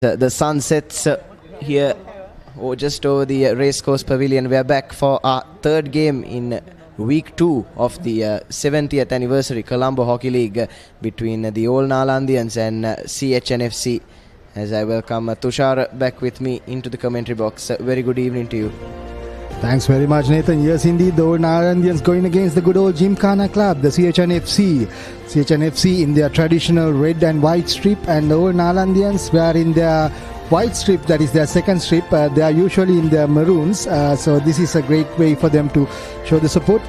The sun sets here just over the racecourse pavilion. We are back for our third game in week 2 of the 70th anniversary Colombo Hockey League between the old Nalandians and CHNFC. As I welcome Tushar back with me into the commentary box. Very good evening to you. Thanks very much, Nathan. Yes, indeed, the old Nalandians going against the good old Gymkhana club, the CHNFC. CHNFC in their traditional red and white strip, and the old Nalandians were in their white strip, that is their second strip. They are usually in their maroons, so this is a great way for them to show the support.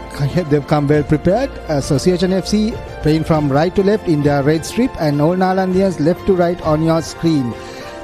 They've come well prepared. So CHNFC playing from right to left in their red strip, and old Nalandians left to right on your screen.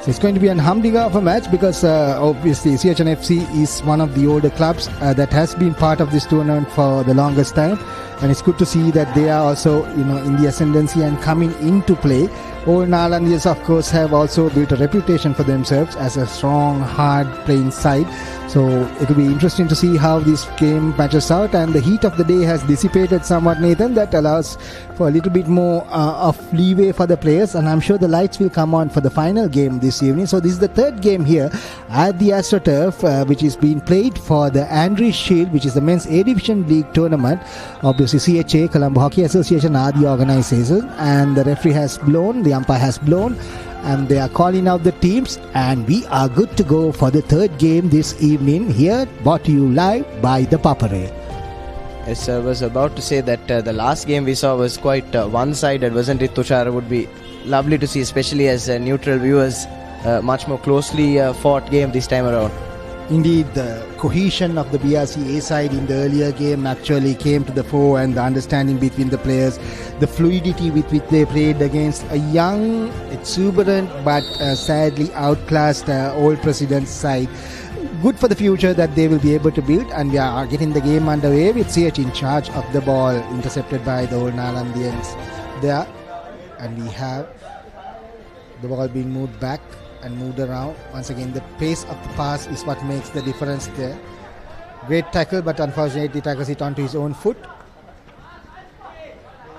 So it's going to be an humdinger of a match because obviously CHNFC is one of the older clubs that has been part of this tournament for the longest time, and it's good to see that they are also in the ascendancy and coming into play. Old Nalandians, of course, have also built a reputation for themselves as a strong, hard playing side. So it will be interesting to see how this game matches out, and the heat of the day has dissipated somewhat, Nathan. That allows for a little bit more of leeway for the players, and I'm sure the lights will come on for the final game this evening. So this is the third game here at the Astro, which is being played for the Andriez Shield, which is the men's A Division League tournament. Obviously CHA, Colombo Hockey Association, are the organizers, and the referee has blown, the umpire has blown, and they are calling out the teams, and we are good to go for the third game this evening here, brought to you live by ThePapare. Yes, I was about to say that the last game we saw was quite one-sided, wasn't it, Tushar? It would be lovely to see, especially as neutral viewers, much more closely fought game this time around. Indeed, the cohesion of the BRC A side in the earlier game actually came to the fore, and the understanding between the players, the fluidity with which they played against a young, exuberant but sadly outclassed old President's side. Good for the future that they will be able to build, and we are getting the game underway with CH in charge of the ball, intercepted by the old Nalandians there, and we have the ball being moved back and moved around. Once again, the pace of the pass is what makes the difference there. Great tackle, but unfortunately tackles it onto his own foot.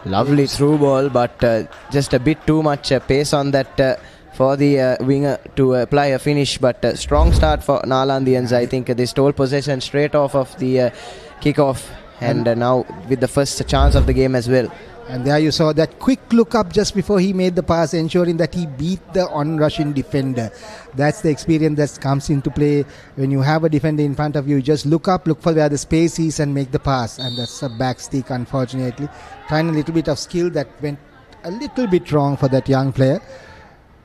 Lovely through ball, but just a bit too much pace on that for the winger to apply a finish. But strong start for Nalandians. I think they stole possession straight off of the kickoff, and now with the first chance of the game as well. And there you saw that quick look up just before he made the pass, ensuring that he beat the on-rushing defender. That's the experience that comes into play when you have a defender in front of you. Just look up, look for where the space is, and make the pass. And that's a back stick, unfortunately. Trying a little bit of skill that went a little bit wrong for that young player.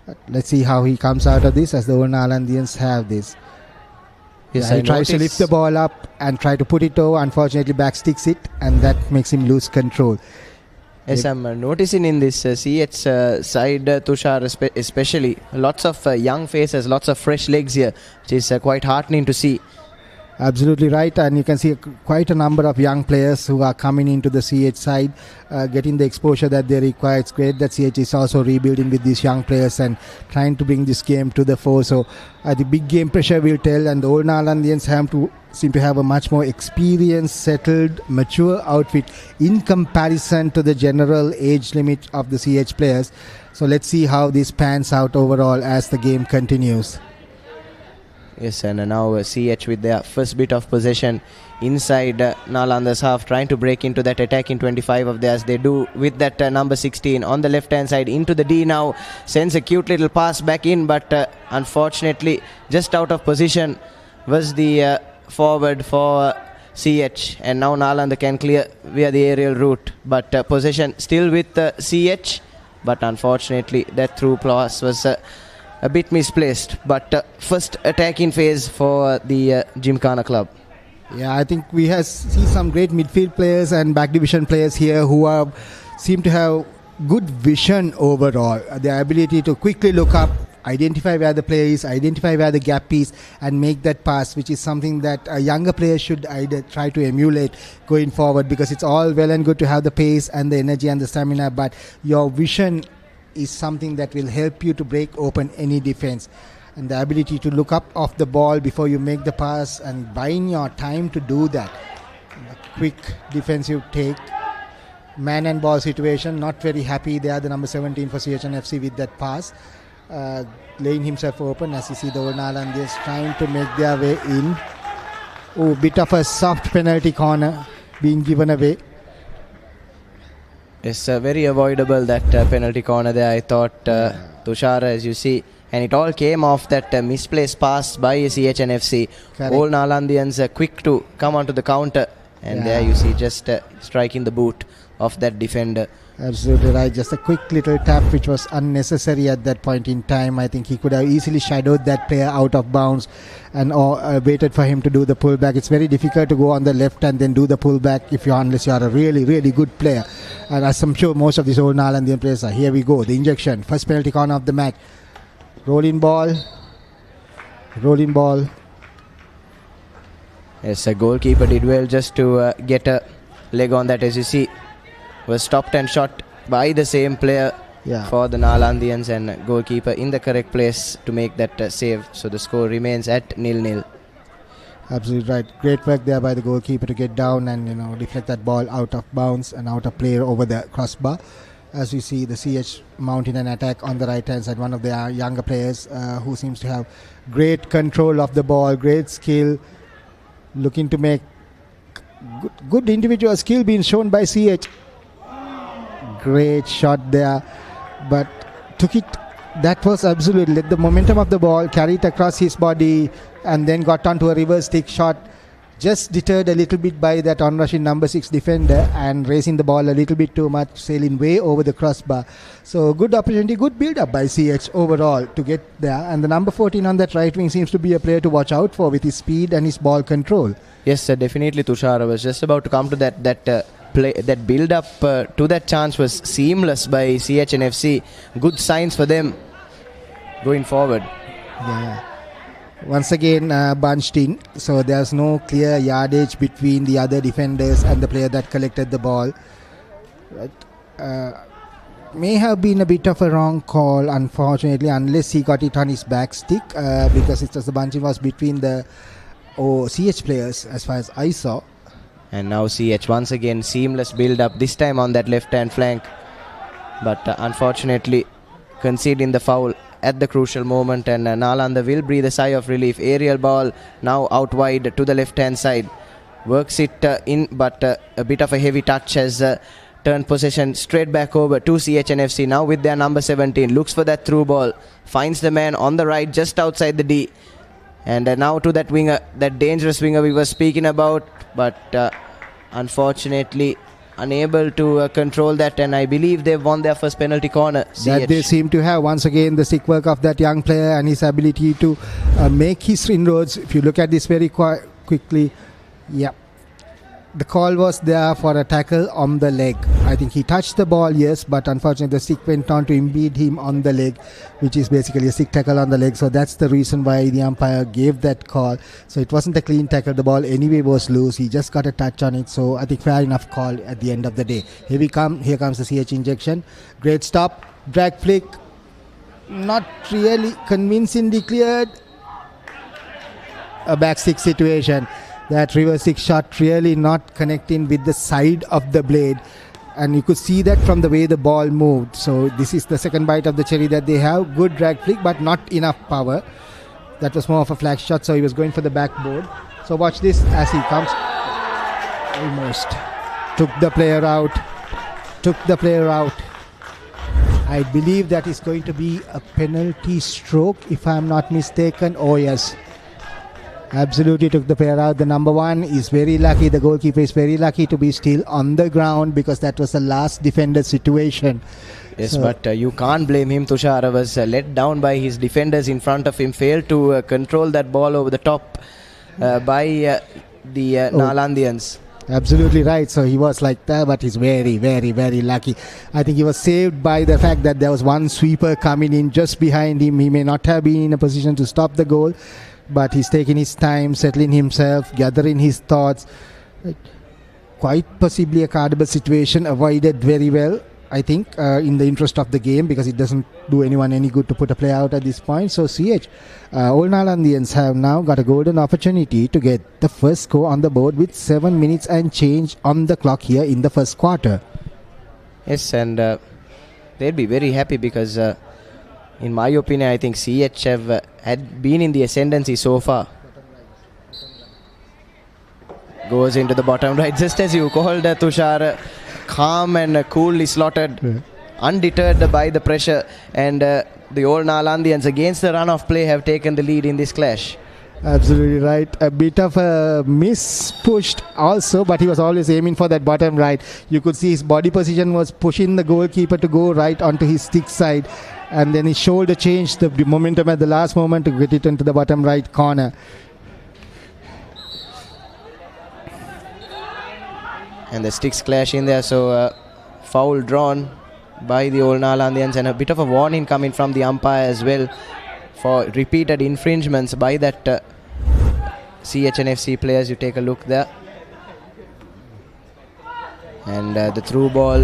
But let's see how he comes out of this, as the old Nalandians have this. Yes, he tries to lift the ball up and try to put it over. Unfortunately, back sticks it, and that makes him lose control. Yes, I'm noticing in this CH side, Tushar, especially lots of young faces, lots of fresh legs here, which is quite heartening to see. Absolutely right, and you can see quite a number of young players who are coming into the CH side, getting the exposure that they require. It's great that CH is also rebuilding with these young players and trying to bring this game to the fore. So the big game pressure will tell, and the old Nalandians seem to have a much more experienced, settled, mature outfit in comparison to the general age limit of the CH players. So let's see how this pans out overall as the game continues. Yes, and now CH with their first bit of possession inside Nalanda's half, trying to break into that attacking 25 of theirs. They do with that number 16 on the left hand side into the D now. Sends a cute little pass back in, but unfortunately just out of position was the forward for CH, and now Nalanda can clear via the aerial route, but possession still with CH, but unfortunately that through pass was a bit misplaced. But first attacking phase for the Gymkhana club. Yeah, I think we see some great midfield players and back division players here who seem to have good vision overall. The ability to quickly look up, identify where the player is, identify where the gap is, and make that pass, which is something that a younger player should either try to emulate going forward, because it's all well and good to have the pace and the energy and the stamina, but your vision is something that will help you to break open any defense. And the ability to look up off the ball before you make the pass and buying your time to do that. A quick defensive take. Man and ball situation, not very happy there, the number 17 for CHNFC with that pass. laying himself open as you see the Nalandians trying to make their way in. Oh, bit of a soft penalty corner being given away. It's very avoidable, that penalty corner there. I thought Tushar, as you see, and it all came off that misplaced pass by CHNFC. Correct. All Nalandians quick to come onto the counter, and there you see just striking the boot of that defender. Absolutely right. Just a quick little tap which was unnecessary at that point in time. I think he could have easily shadowed that player out of bounds and waited for him to do the pullback. It's very difficult to go on the left and then do the pullback unless you are a really, really good player. And as I'm sure most of these old Nalandian players are. Here we go. The injection. First penalty corner of the match. Rolling ball. Rolling ball. Yes, a goalkeeper did well just to get a leg on that, as you see. Was stopped and shot by the same player for the Nalandians, and goalkeeper in the correct place to make that save. So the score remains at 0-0. Absolutely right. Great work there by the goalkeeper to get down and deflect that ball out of bounds and out of play over the crossbar. As we see the CH mounting an attack on the right hand side, one of the younger players who seems to have great control of the ball, great skill, looking to make good individual skill being shown by CH. Great shot there, but took it. That was absolutely let the momentum of the ball, carried across his body, and then got onto a reverse stick shot. Just deterred a little bit by that onrushing number 6 defender and raising the ball a little bit too much, sailing way over the crossbar. So good opportunity, good build up by CH overall to get there. And the number 14 on that right wing seems to be a player to watch out for with his speed and his ball control. Yes, definitely, Tushar. I was just about to come to that play. That build up to that chance was seamless by CHNFC. Good signs for them going forward. Yeah. Once again bunched in, so there's no clear yardage between the other defenders and the player that collected the ball. Right. May have been a bit of a wrong call, unfortunately, unless he got it on his back stick, because it was the bunching was between the CH players as far as I saw. And now CH once again seamless build up, this time on that left hand flank, but unfortunately conceding the foul at the crucial moment, and Nalanda will breathe a sigh of relief. Aerial ball now out wide to the left hand side, works it in, but a bit of a heavy touch has turned possession straight back over to CHNFC. Now with their number 17, looks for that through ball, finds the man on the right just outside the D, and now to that winger, that dangerous winger we were speaking about, but unfortunately unable to control that, and I believe they've won their first penalty corner. That they seem to have. Once again, the stick work of that young player and his ability to make his inroads. If you look at this very quickly, the call was there for a tackle on the leg. I think he touched the ball, yes, but unfortunately the stick went on to impede him on the leg, which is basically a stick tackle on the leg. So that's the reason why the umpire gave that call. So it wasn't a clean tackle. The ball anyway was loose. He just got a touch on it. So I think fair enough call at the end of the day. Here comes the CH injection. Great stop. Drag flick. Not really convincingly cleared. A back stick situation. That reverse stick shot really not connecting with the side of the blade, and you could see that from the way the ball moved. So this is the second bite of the cherry that they have. Good drag flick, but not enough power. That was more of a flag shot, so he was going for the backboard. So watch this as he comes. Almost took the player out. I believe that is going to be a penalty stroke, if I'm not mistaken. Oh yes, absolutely took the player out. The number 1 is very lucky. The goalkeeper is very lucky to be still on the ground, because that was the last defender situation. Yes, so, but you can't blame him. Tushar was let down by his defenders in front of him, failed to control that ball over the top by the Nalandians. Absolutely right. So he was like that, but he's very, very, very lucky. I think he was saved by the fact that there was one sweeper coming in just behind him. He may not have been in a position to stop the goal, but he's taking his time, settling himself, gathering his thoughts. Quite possibly a cardable situation, avoided very well, I think, in the interest of the game, because it doesn't do anyone any good to put a play out at this point. So CH, Old Nalandians have now got a golden opportunity to get the first score on the board with 7 minutes and change on the clock here in the first quarter. Yes, and they'd be very happy, because In my opinion, I think CH have had been in the ascendancy so far. Goes into the bottom right, just as you called, Tushar. Calm and coolly slotted, undeterred by the pressure, and the old Nalandians against the run of play have taken the lead in this clash. Absolutely right. A bit of a miss pushed also, but he was always aiming for that bottom right. You could see his body position was pushing the goalkeeper to go right onto his stick side, and then his shoulder changed the momentum at the last moment to get it into the bottom right corner. And the sticks clash in there, so foul drawn by the old Nalandians, and a bit of a warning coming from the umpire as well for repeated infringements by that CHNFC players. You take a look there. And the through ball,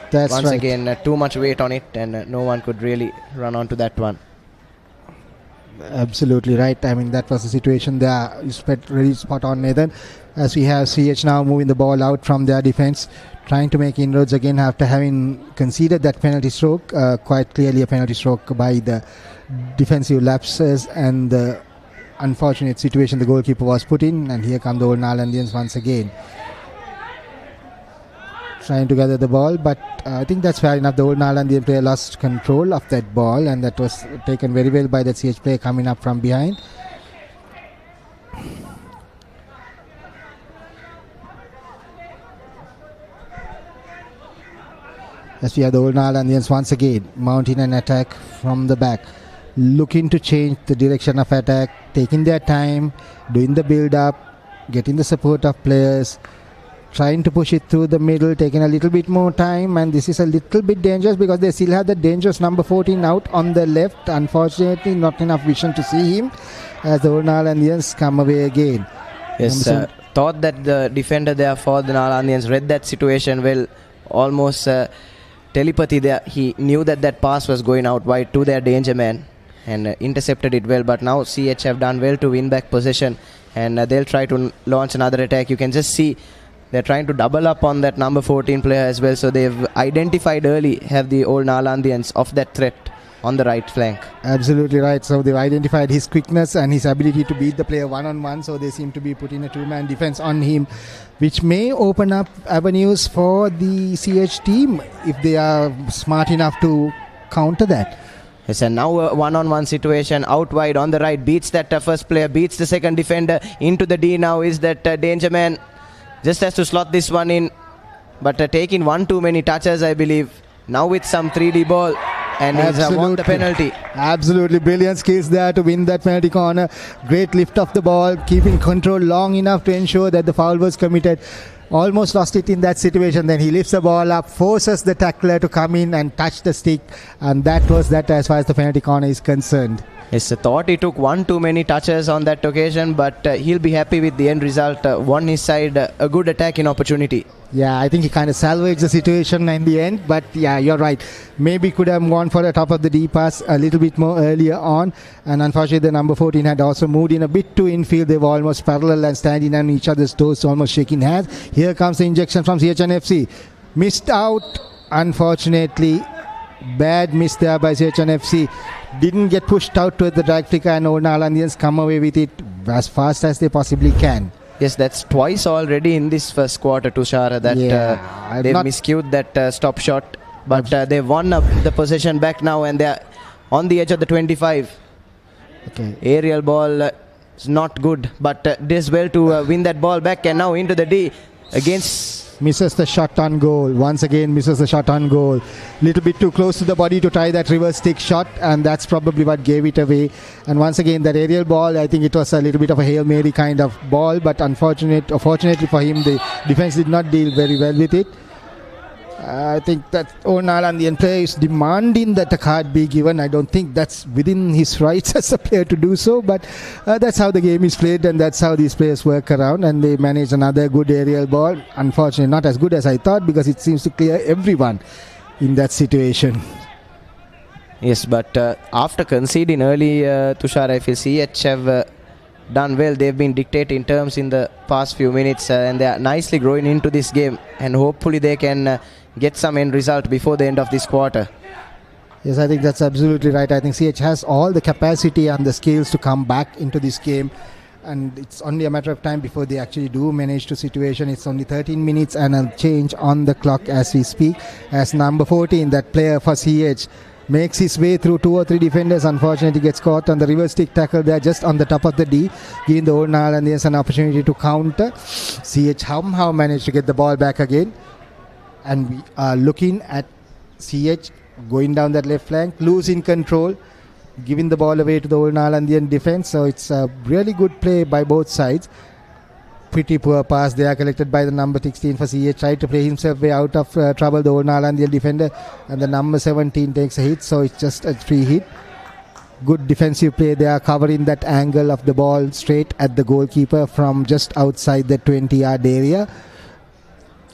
that's once right. again, too much weight on it, and no one could really run onto that one. Absolutely right. I mean, that was the situation there. You spent really spot on, Nathan. As we have CH now moving the ball out from their defense, trying to make inroads again after having conceded that penalty stroke, quite clearly a penalty stroke by the defensive lapses and the unfortunate situation the goalkeeper was put in. And here come the old Nalandians once again, trying to gather the ball, but I think that's fair enough. The old Nalandian player lost control of that ball, and that was taken very well by the CH player coming up from behind. As we have the old Nalandians once again mounting an attack from the back, looking to change the direction of attack, taking their time, doing the build-up, getting the support of players, trying to push it through the middle, taking a little bit more time, and this is a little bit dangerous because they still have the dangerous number 14 out on the left. Unfortunately, not enough vision to see him as the old Nalandians come away again. Yes, thought that the defender there for the Nalandians read that situation well, almost telepathy there. He knew that that pass was going out wide to their danger man and intercepted it well, but now CH have done well to win back possession, and they'll try to launch another attack. You can just see they're trying to double up on that number 14 player as well, so they've identified early, have the old Nalandians of that threat on the right flank. Absolutely right. So they've identified his quickness and his ability to beat the player one-on-one, so they seem to be putting a two-man defense on him, which may open up avenues for the CH team if they are smart enough to counter that. Yes, and now a one-on-one situation out wide on the right, beats that first player, beats the second defender into the D. Now is that danger man, just has to slot this one in, but taking one too many touches, I believe. Now with some 3D ball, and he's won the penalty. Absolutely brilliant skills there to win that penalty corner. Great lift of the ball, keeping control long enough to ensure that the foul was committed. Almost lost it in that situation. Then he lifts the ball up, forces the tackler to come in and touch the stick, and that was that as far as the penalty corner is concerned. Yes, I thought he took one too many touches on that occasion, but he'll be happy with the end result. Won his side a good attacking opportunity. Yeah, I think he kind of salvaged the situation in the end, but yeah, you're right. Maybe could have gone for the top of the D pass a little bit more earlier on, and unfortunately the number 14 had also moved in a bit too infield. They were almost parallel and standing on each other's toes, almost shaking hands. Here comes the injection from CHNFC. Missed out, unfortunately. Bad miss there by CHNFC. Didn't get pushed out to the drag flicker, and old Nalandians come away with it as fast as they possibly can. Yes, that's twice already in this first quarter, Tushar, that they've miscued that stop shot. But they've won the possession back now, and they're on the edge of the 25. Okay. Aerial ball is not good, but does well to win that ball back, and now into the D against... Misses the shot on goal. Once again misses the shot on goal. Little bit too close to the body to try that reverse stick shot, and that's probably what gave it away. And once again that aerial ball, I think it was a little bit of a Hail Mary kind of ball, but fortunately for him, the defense did not deal very well with it. I think that old Nalandian player is demanding that the card be given. I don't think that's within his rights as a player to do so, but that's how the game is played, and that's how these players work around, and they manage another good aerial ball. Unfortunately not as good as I thought, because it seems to clear everyone in that situation. Yes, but after conceding early, Tushar, I feel CH have done well. They've been dictating terms in the past few minutes, and they are nicely growing into this game, and hopefully they can get some end result before the end of this quarter. Yes, I think that's absolutely right. I think CH has all the capacity and the skills to come back into this game. And it's only a matter of time before they actually do manage to situation. It's only 13 minutes and a change on the clock as we speak. As number 14, that player for CH, makes his way through 2 or 3 defenders. Unfortunately, gets caught on the reverse stick tackle there just on the top of the D, giving the Old Nalandians an opportunity to counter. CH somehow managed to get the ball back again. And we are looking at CH going down that left flank, losing control, giving the ball away to the Old Nalandian defense. So it's a really good play by both sides. Pretty poor pass there collected by the number 16 for CH. Tried to play himself way out of trouble, the Old Nalandian defender, and the number 17 takes a hit. So it's just a free hit. Good defensive play there, covering that angle of the ball straight at the goalkeeper from just outside the 20-yard area.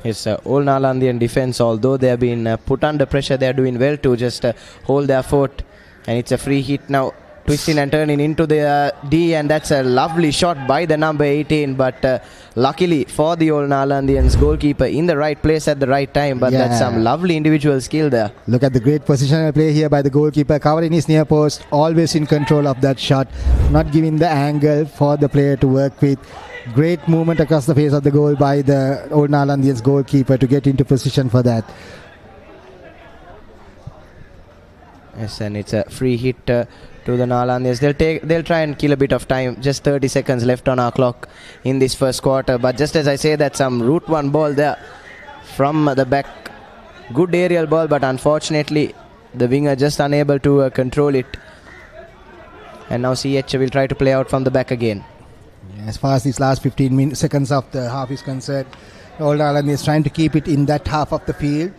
Yes, Old Nalandian defense, although they have been put under pressure, they are doing well to just hold their fort. And it's a free hit now, twisting and turning into the D, and that's a lovely shot by the number 18. But luckily for the Old Nalandians, goalkeeper in the right place at the right time. But that's some lovely individual skill there. Look at the great positional play here by the goalkeeper, covering his near post, always in control of that shot, not giving the angle for the player to work with. Great movement across the face of the goal by the Old Nalandians goalkeeper to get into position for that. Yes, and it's a free hit to the Nalandians. They'll try and kill a bit of time. Just 30 seconds left on our clock in this first quarter. But just as I say, that's some route one ball there from the back. Good aerial ball, but unfortunately the winger just unable to control it. And now CH will try to play out from the back again. As far as these last 15 seconds of the half is concerned, Old Nalandians is trying to keep it in that half of the field.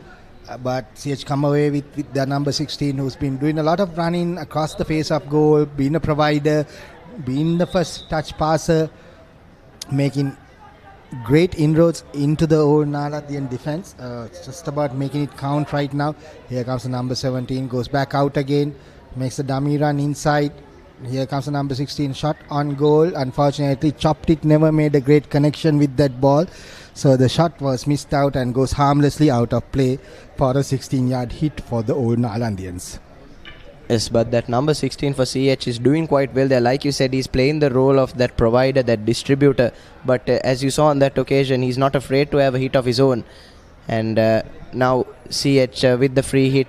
But CH come away with their number 16, who's been doing a lot of running across the face of goal, being a provider, being the first touch passer, making great inroads into the Old Nalandian defense. It's just about making it count right now. Here comes the number 17, goes back out again, makes the dummy run inside. Here comes the number 16, shot on goal. Unfortunately, chopped it, never made a great connection with that ball. So the shot was missed out and goes harmlessly out of play for a 16-yard hit for the Old Nalandians. Yes, but that number 16 for CH is doing quite well there. Like you said, he's playing the role of that provider, that distributor. But as you saw on that occasion, he's not afraid to have a hit of his own. And now CH with the free hit,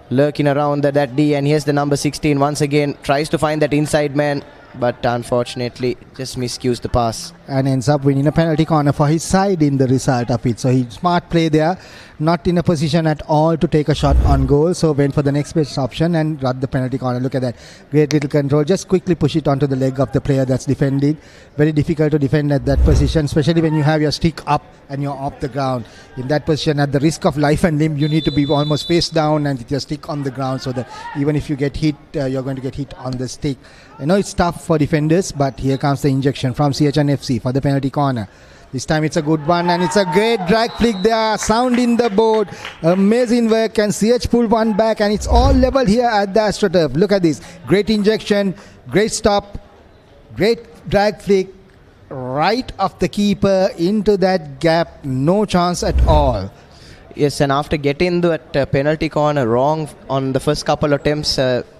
lurking around that D, and here's the number 16 once again, tries to find that inside man, but unfortunately just miscues the pass. And ends up winning a penalty corner for his side in the result of it. So he smart play there, not in a position at all to take a shot on goal, so went for the next best option and got the penalty corner. Look at that, great little control, just quickly push it onto the leg of the player that's defending. Very difficult to defend at that position, especially when you have your stick up and you're off the ground. In that position, at the risk of life and limb, you need to be almost face down and with your stick on the ground, so that even if you get hit, you're going to get hit on the stick. I know it's tough for defenders, but here comes the injection from CHNFC for the penalty corner. This time it's a good one, and it's a great drag flick there, sound in the board, amazing work, and CH pulled one back, and it's all level here at the AstroTurf. Look at this, great injection, great stop, great drag flick, right off the keeper into that gap, no chance at all. Yes, and after getting that penalty corner wrong on the first couple of attempts,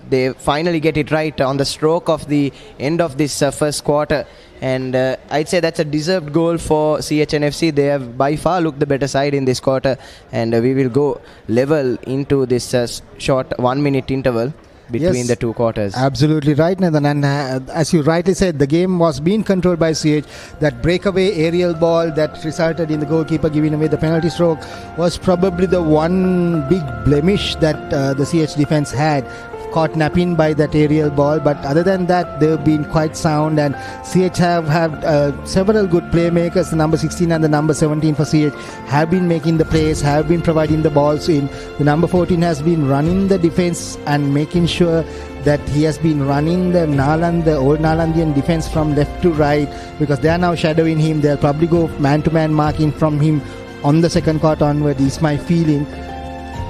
they finally get it right on the stroke of the end of this first quarter. And I'd say that's a deserved goal for CHNFC. They have by far looked the better side in this quarter. And we will go level into this short 1 minute interval between the two quarters. Absolutely right, Nathan. And as you rightly said, the game was being controlled by CH. That breakaway aerial ball that resulted in the goalkeeper giving away the penalty stroke was probably the one big blemish that the CH defense had. Caught napping by that aerial ball, but other than that, they've been quite sound, and CH have had several good playmakers. The number 16 and the number 17 for CH have been making the plays, have been providing the balls in. The number 14 has been running the defense and making sure that he has been running the Old Nalandian defense from left to right, because they are now shadowing him. They'll probably go man-to-man marking from him on the second quarter onward, is my feeling.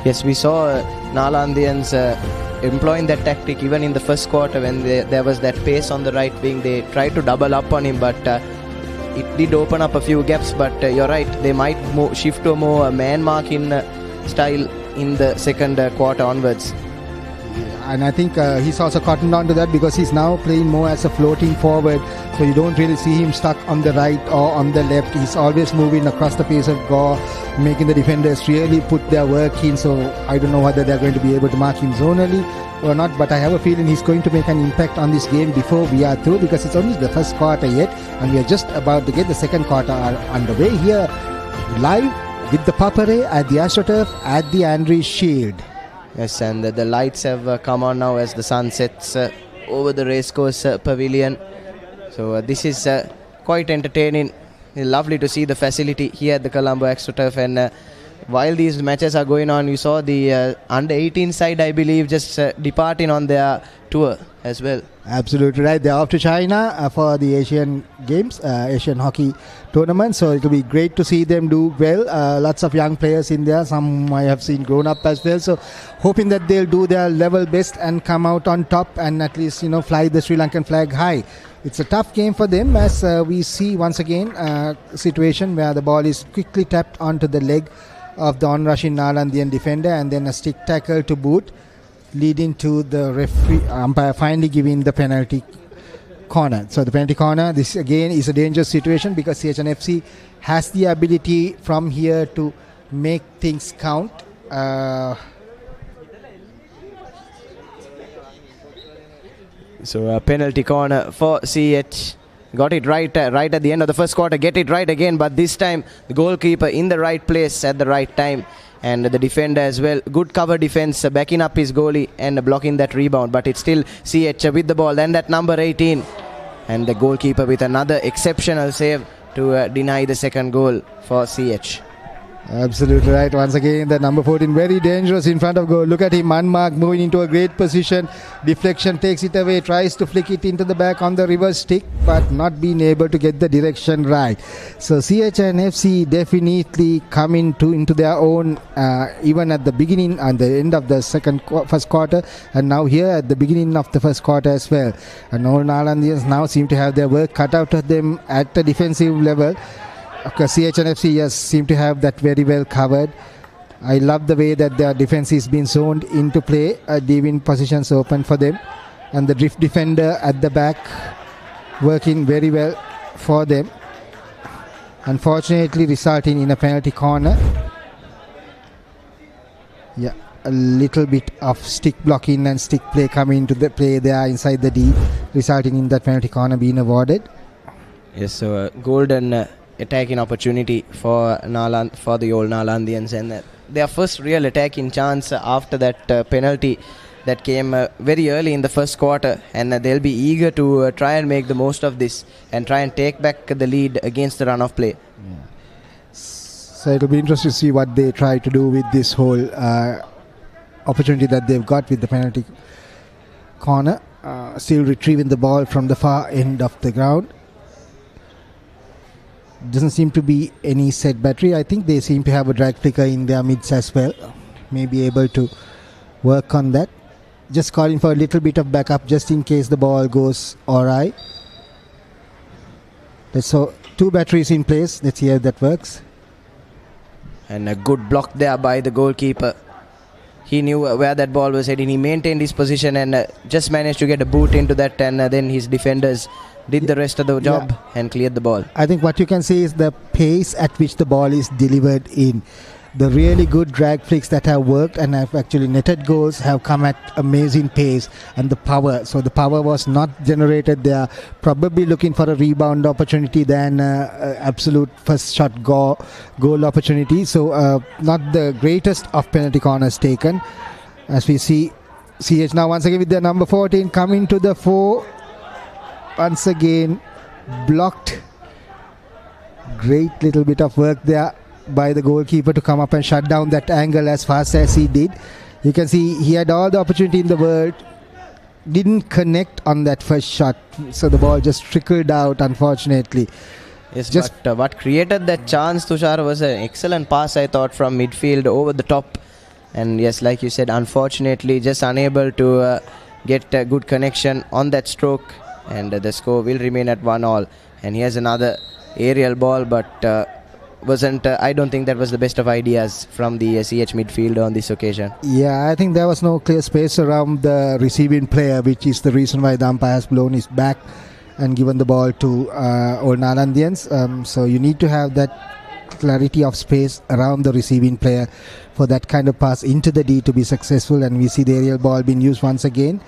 Yes, we saw Nalandians employing that tactic even in the first quarter when there was that pace on the right wing. They tried to double up on him, but it did open up a few gaps. But you're right, they might shift to a more man marking style in the second quarter onwards. And I think he's also cottoned on to that because he's now playing more as a floating forward. So you don't really see him stuck on the right or on the left. He's always moving across the pace of Gore, making the defenders really put their work in. So I don't know whether they're going to be able to mark him zonally or not. But I have a feeling he's going to make an impact on this game before we are through, because it's only the first quarter yet. And we are just about to get the second quarter underway here live with the Papare at the AstroTurf at the Andriez Shield. Yes, and the lights have come on now as the sun sets over the racecourse pavilion. So this is quite entertaining. Lovely to see the facility here at the Colombo AstroTurf. And while these matches are going on, you saw the under 18 side, I believe, just departing on their tour as well. Absolutely right. They're off to China for the Asian Games, Asian Hockey Tournament. So it will be great to see them do well. Lots of young players in there. Some I have seen grown up as well. So hoping that they'll do their level best and come out on top and at least, fly the Sri Lankan flag high. It's a tough game for them, as we see once again a situation where the ball is quickly tapped onto the leg of the on-rushing Nalandian defender, and then a stick tackle to boot, leading to the referee umpire finally giving the penalty corner. So the penalty corner, this again is a dangerous situation because CHNFC has the ability from here to make things count. So a penalty corner for CH. Got it right at the end of the first quarter. Get it right again, but this time the goalkeeper in the right place at the right time. And the defender as well. Good cover defense, backing up his goalie and blocking that rebound. But it's still CH with the ball. Then that number 18. And the goalkeeper with another exceptional save to deny the second goal for CH. Absolutely right. Once again, the number 14 very dangerous in front of goal. Look at him unmarked, moving into a great position. Deflection takes it away, tries to flick it into the back on the reverse stick, but not being able to get the direction right. So CH and FC definitely come into their own even at the beginning and the end of the first quarter, and now here at the beginning of the first quarter as well. And all Nalandians now seem to have their work cut out of them at the defensive level. Of course, CH and FC, yes, seem to have that very well covered. I love the way that their defense is being zoned into play, leaving positions open for them. And the drift defender at the back working very well for them. Unfortunately, resulting in a penalty corner. Yeah, a little bit of stick blocking and stick play coming into the play there inside the D, resulting in that penalty corner being awarded. Yes, so golden attacking opportunity for the old Nalandians, and their first real attacking chance after that penalty that came very early in the first quarter, and they'll be eager to try and make the most of this and try and take back the lead against the run of play. Yeah. So it'll be interesting to see what they try to do with this whole opportunity that they've got with the penalty corner. Still retrieving the ball from the far end of the ground. Doesn't seem to be any set battery. I think they seem to have a drag flicker in their midst as well. May be able to work on that. Just calling for a little bit of backup just in case the ball goes awry. So 2 batteries in place. Let's see how that works. And a good block there by the goalkeeper. He knew where that ball was heading. He maintained his position and just managed to get a boot into that, and then his defenders did the rest of the job and cleared the ball. I think what you can see is the pace at which the ball is delivered in. The really good drag flicks that have worked and have actually netted goals have come at amazing pace, and the power. So the power was not generated there. Probably looking for a rebound opportunity than absolute first shot goal opportunity. So not the greatest of penalty corners taken. As we see CH now once again with the number 14 coming to the fore. Once again blocked. Great little bit of work there by the goalkeeper to come up and shut down that angle as fast as he did. You can see he had all the opportunity in the world, didn't connect on that first shot, so the ball just trickled out, unfortunately. Yes, but what created that chance, Tushar, was an excellent pass, I thought, from midfield over the top. And yes, like you said, unfortunately just unable to get a good connection on that stroke, and the score will remain at 1-1. And here's another aerial ball, but wasn't. I don't think that was the best of ideas from the CH midfielder on this occasion. Yeah, I think there was no clear space around the receiving player, which is the reason why the umpire has blown his back and given the ball to Old Nalandians. So you need to have that clarity of space around the receiving player for that kind of pass into the D to be successful. And we see the aerial ball being used once again.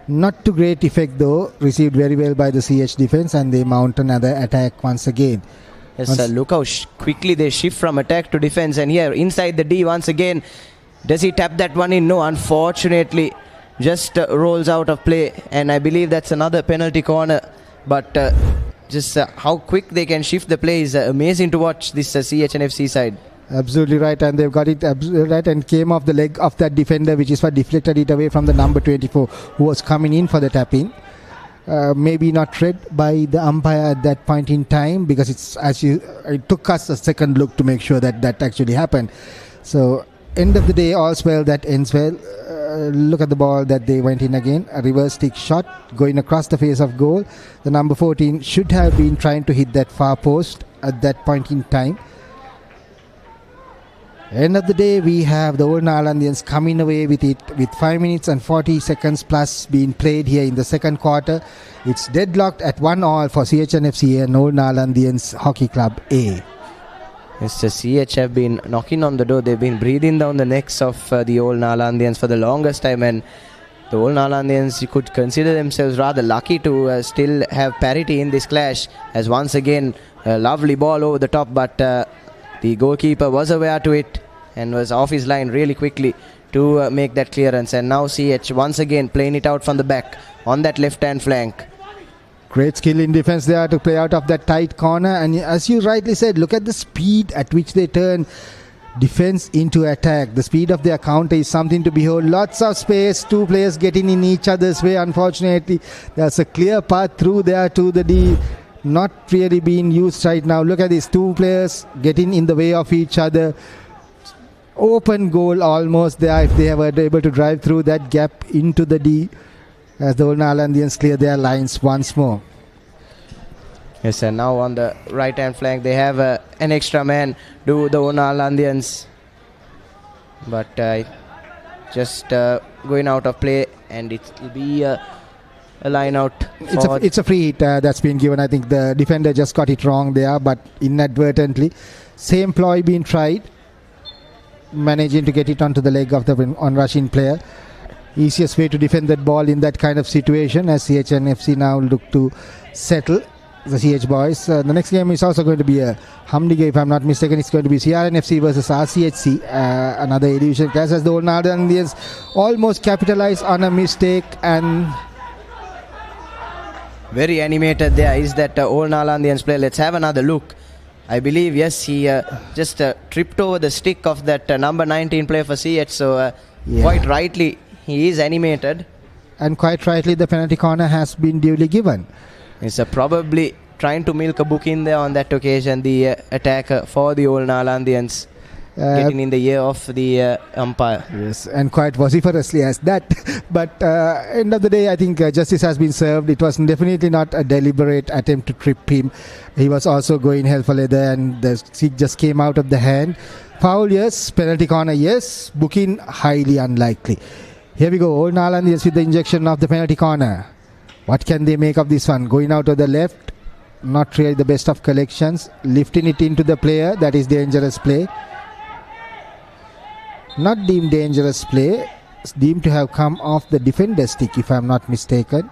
Not to great effect though, received very well by the CH defense, and they mount another attack once again. Yes, look how quickly they shift from attack to defense, and here inside the D once again. Does he tap that one in? No, unfortunately just rolls out of play, and I believe that's another penalty corner. But just how quick they can shift the play is amazing to watch this CHNFC side. Absolutely right, and they've got it absolutely right, and came off the leg of that defender, which is what deflected it away from the number 24 who was coming in for the tap-in. Maybe not read by the umpire at that point in time, because it took us a second look to make sure that that actually happened. So end of the day, all's well that ends well. Look at the ball that they went in again, a reverse stick shot going across the face of goal. The number 14 should have been trying to hit that far post at that point in time. End of the day, we have the Old Nalandians coming away with it with 5 minutes and 40 seconds plus being played here in the second quarter. It's deadlocked at 1-1 for CHNFC and Old Nalandians Hockey Club A. Yes, the CH have been knocking on the door. They've been breathing down the necks of the Old Nalandians for the longest time, and the Old Nalandians, you could consider themselves rather lucky to still have parity in this clash, as once again a lovely ball over the top, but the goalkeeper was aware to it and was off his line really quickly to make that clearance. And now CH once again playing it out from the back on that left-hand flank. Great skill in defense there to play out of that tight corner. And as you rightly said, look at the speed at which they turn defense into attack. The speed of their counter is something to behold. Lots of space, two players getting in each other's way. Unfortunately, there's a clear path through there to the D. Not really being used right now. Look at these two players getting in the way of each other. Open goal almost there if they were able to drive through that gap into the D, as the Old Nalandians clear their lines once more. Yes, and now on the right hand flank they have an extra man, do the Old Nalandians, but just going out of play, and it will be a line out. It's a free hit that's been given. I think the defender just got it wrong there, but inadvertently. Same ploy being tried, managing to get it onto the leg of the on-rushing player. Easiest way to defend that ball in that kind of situation, as CHNFC now look to settle the CH boys. The next game is also going to be a Hamdi game, if I'm not mistaken. It's going to be CRNFC versus RCHC, another division class, as the Old Nalandians almost capitalize on a mistake. And very animated there is that Old Nalandians player. Let's have another look. I believe, yes, he just tripped over the stick of that number 19 player for CH. So quite rightly, he is animated. And quite rightly, the penalty corner has been duly given. He's probably trying to milk a book in there on that occasion, the attacker for the Old Nalandians. Getting in the ear of the umpire. Yes, and quite vociferously as that. But end of the day, I think justice has been served. It was definitely not a deliberate attempt to trip him. He was also going hell for leather, and the stick just came out of the hand. Foul, yes. Penalty corner, yes. Booking, highly unlikely. Here we go. Old Nalandians with the injection of the penalty corner. What can they make of this one? Going out to the left. Not really the best of collections. Lifting it into the player. That is dangerous play. Not deemed dangerous play. It's deemed to have come off the defender's stick, if I'm not mistaken.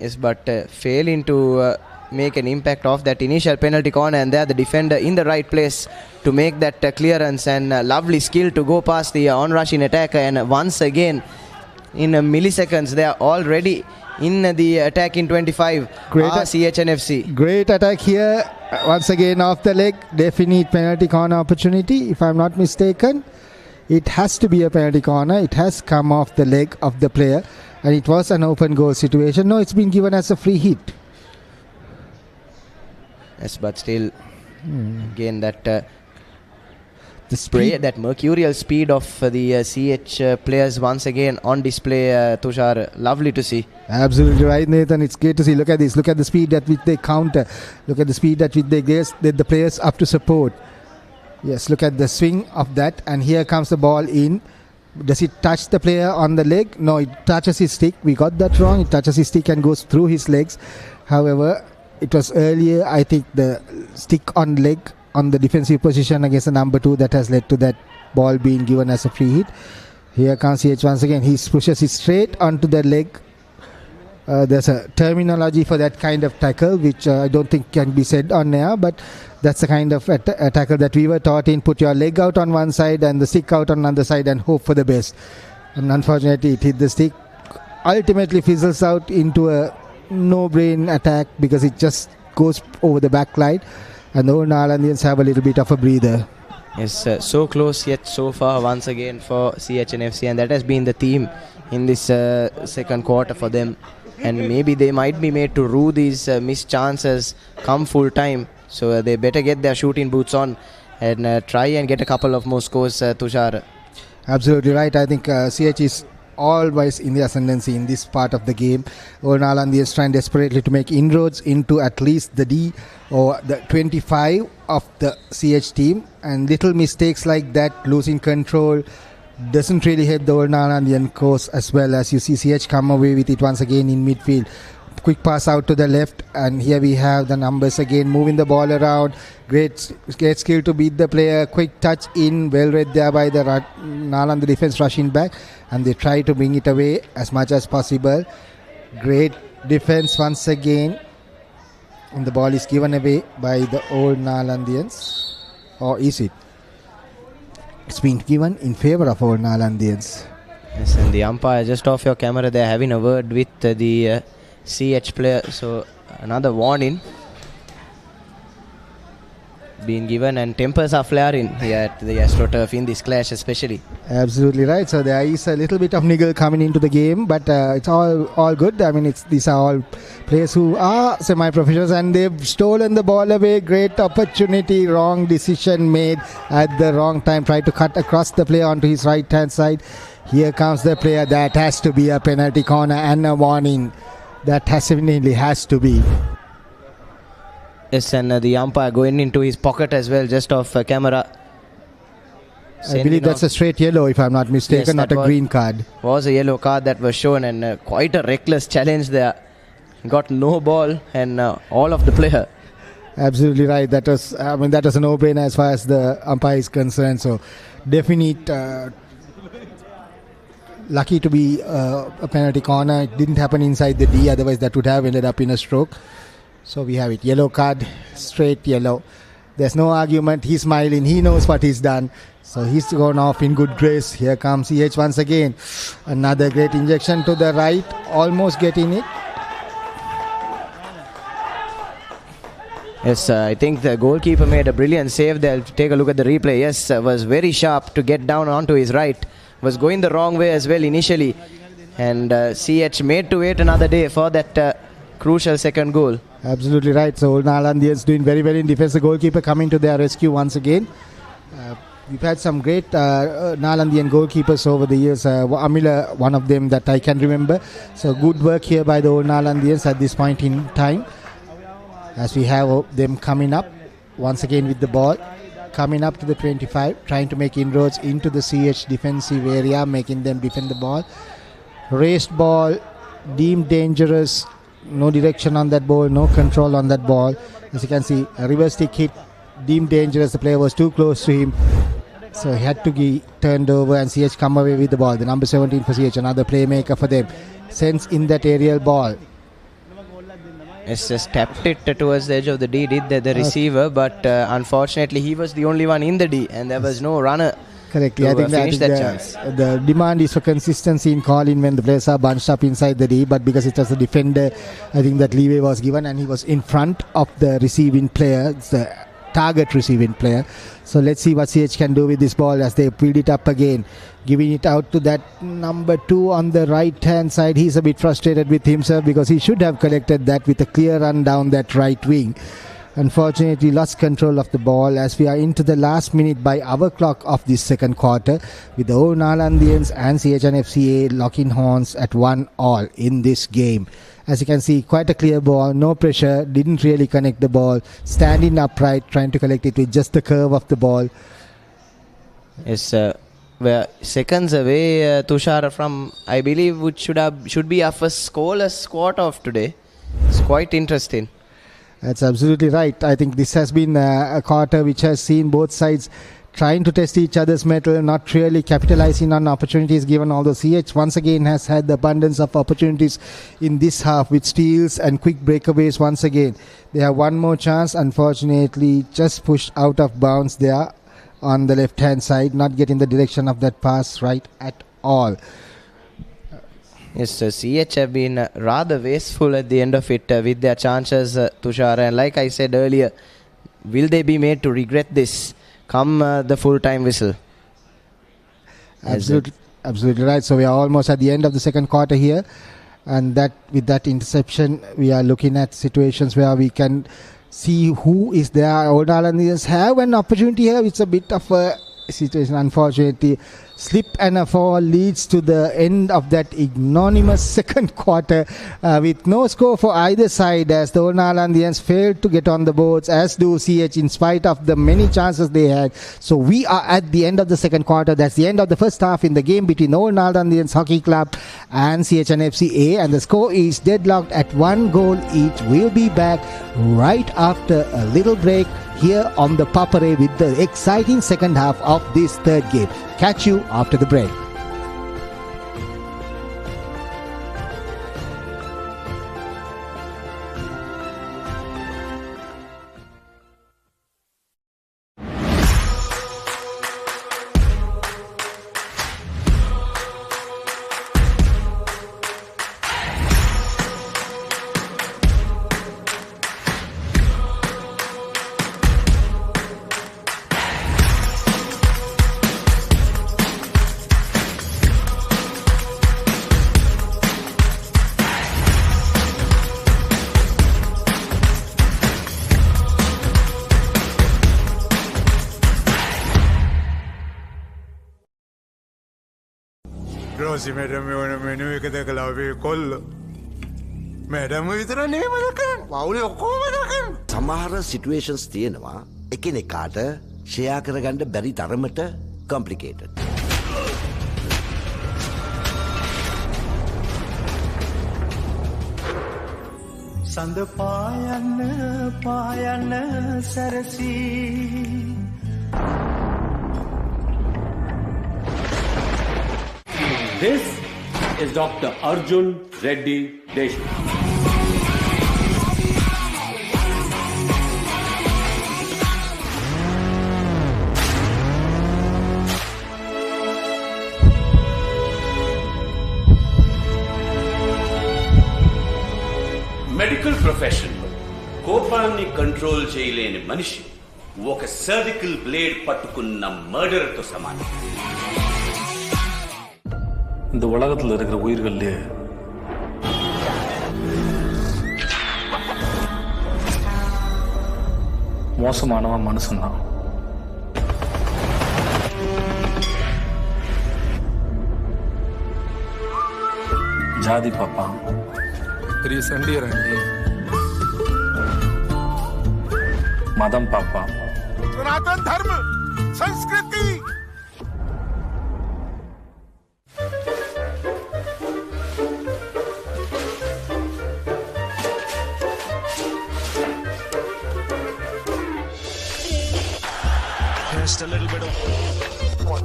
Yes, but failing to make an impact of that initial penalty corner, and there the defender in the right place to make that clearance, and lovely skill to go past the on-rushing attacker, and once again in milliseconds they are already in the attack in 25. CHNFC. Great attack here. Once again off the leg. Definite penalty corner opportunity, if I'm not mistaken. It has to be a penalty corner. It has come off the leg of the player, and it was an open goal situation. No, it's been given as a free hit. Yes, but still again that The speed, that mercurial speed of the CH players once again on display, Tushar. Lovely to see. Absolutely right, Nathan. It's great to see. Look at this. Look at the speed at which they counter. Look at the speed at which they get the players up to support. Yes, look at the swing of that. And here comes the ball in. Does it touch the player on the leg? No, it touches his stick. We got that wrong. It touches his stick and goes through his legs. However, it was earlier, I think, the stick on leg on the defensive position against the number 2 that has led to that ball being given as a free hit. Here comes CH once again. He pushes it straight onto the leg. There's a terminology for that kind of tackle, which I don't think can be said on air, but that's the kind of a tackle that we were taught in. Put your leg out on one side and the stick out on the other side and hope for the best. And unfortunately, it hit the stick. Ultimately fizzles out into a no-brain attack because it just goes over the back line. And the old Nalandians have a little bit of a breather. Yes, so close yet so far once again for CHNFC, and that has been the theme in this second quarter for them. And maybe they might be made to rue these missed chances come full time. So they better get their shooting boots on and try and get a couple of more scores, Tushar. Absolutely right. I think CH is always in the ascendancy in this part of the game. Old Nalandians trying desperately to make inroads into at least the D or the 25 of the CH team, and little mistakes like that, losing control, doesn't really help the old Nalandian course, as well as you see CH come away with it once again in midfield. Quick pass out to the left, and here we have the numbers again moving the ball around. Great skill to beat the player. Quick touch in, well read there by the Naland defense rushing back, and they try to bring it away as much as possible. Great defense once again, and the ball is given away by the old Nalandians. Or is it? It's been given in favor of old Nalandians. Yes, and the umpire just off your camera there having a word with the CH player. So another warning being given, and tempers are flaring here at the Astro turf in this clash especially. Absolutely right. So there is a little bit of niggle coming into the game, but it's all good. I mean, these are all players who are semi-professionals, and they've stolen the ball away. Great opportunity, wrong decision made at the wrong time. Tried to cut across the player onto his right hand side. Here comes the player. That has to be a penalty corner and a warning. That definitely has to be. Yes, and the umpire going into his pocket as well, just off camera. I believe that's a straight yellow, if I'm not mistaken, yes, not a green card. Was a yellow card that was shown, and quite a reckless challenge there. Got no ball and all of the player. Absolutely right. That was a no-brainer as far as the umpire is concerned. So, definite. Lucky to be a penalty corner. It didn't happen inside the D, otherwise that would have ended up in a stroke. So we have it. Yellow card, straight yellow. There's no argument. He's smiling. He knows what he's done. So he's gone off in good grace. Here comes CH once again. Another great injection to the right. Almost getting it. Yes, I think the goalkeeper made a brilliant save there. Take a look at the replay. Yes, was very sharp to get down onto his right. Was going the wrong way as well initially. And CH made to wait another day for that crucial second goal. Absolutely right. So Nalandians doing very well in defense. The goalkeeper coming to their rescue once again. We've had some great Nalandian goalkeepers over the years. Amila, one of them that I can remember. So good work here by the old Nalandians at this point in time. As we have them coming up once again with the ball. Coming up to the 25. Trying to make inroads into the CH defensive area. Making them defend the ball. Raised ball. Deemed dangerous. No direction on that ball, no control on that ball. As you can see, a reverse stick hit, deemed dangerous. The player was too close to him, so he had to be turned over, and CH come away with the ball. The number 17 for CH, another playmaker for them. Sends in that aerial ball. Yes, just tapped it towards the edge of the D, did the receiver, but unfortunately he was the only one in the D, and there was no runner. Correctly, I think the demand is for consistency in calling when the players are bunched up inside the D, but because it was a defender, I think that leeway was given, and he was in front of the receiving player, the target receiving player. So let's see what CH can do with this ball as they build it up again, giving it out to that number 2 on the right hand side. He's a bit frustrated with himself because he should have collected that with a clear run down that right wing. unfortunately lost control of the ball as we are into the last minute by our clock of this second quarter, with the old Nalandians and CHNFCA locking horns at 1-1 in this game. As you can see, quite a clear ball, no pressure, didn't really connect the ball, standing upright, trying to collect it with just the curve of the ball. Yes, we're seconds away, Tushar, from, I believe, which should be our first scoreless quarter of today. It's quite interesting. That's absolutely right. I think this has been a quarter which has seen both sides trying to test each other's mettle, not really capitalizing on opportunities given, although CH once again has had the abundance of opportunities in this half with steals and quick breakaways once again. They have one more chance, unfortunately just pushed out of bounds there on the left hand side, not getting the direction of that pass right at all. Yes, CH have been rather wasteful at the end of it with their chances, Tushar, and like I said earlier, will they be made to regret this come the full-time whistle? Absolutely right. So we are almost at the end of the second quarter here, and that with that interception we are looking at situations where we can see who is there. Old Nalandians have an opportunity here. It's a bit of a situation, unfortunately. Slip and a fall leads to the end of that ignominious second quarter with no score for either side, as the Old Nalandians failed to get on the boards, as do CH, in spite of the many chances they had. So we are at the end of the second quarter. That's the end of the first half in the game between Old Nalandians Hockey Club and CHNFCA, and the score is deadlocked at 1 goal each. We'll be back right after a little break here on the Papare with the exciting second half of this third game. Catch you after the break. Rosie madam වෙන menu එක දැකලා අපි කොල්ල madam විතර නෙමෙයි මතක කරන්නේ පවුලේ ඔක්කොම මතක කරන්නේ සමහර සිටුේෂන්ස් තියෙනවා එකිනෙකාට ෂෙයා කරගන්න බැරි තරමට කොම්ප්ලිකේටඩ් සඳ පායන්න සරසී This is Dr. Arjun Reddy Deshmukh. Medical profession కోపాన్ని కంట్రోల్ చేయలేని మనిషి ఒక సర్జికల్ బ్లేడ్ పట్టుకున్న మర్డర్ తో సమానం. இந்த உலகத்தில் இருக்கிற உயிர்கள்லே மோசமானவன் மனுஷன்தான். ஜாதி பார்ப்பான், பெரிய சண்டியரண்டி மதம் பார்ப்பான், सनातन धर्म संस्कृति just a little bit of the ball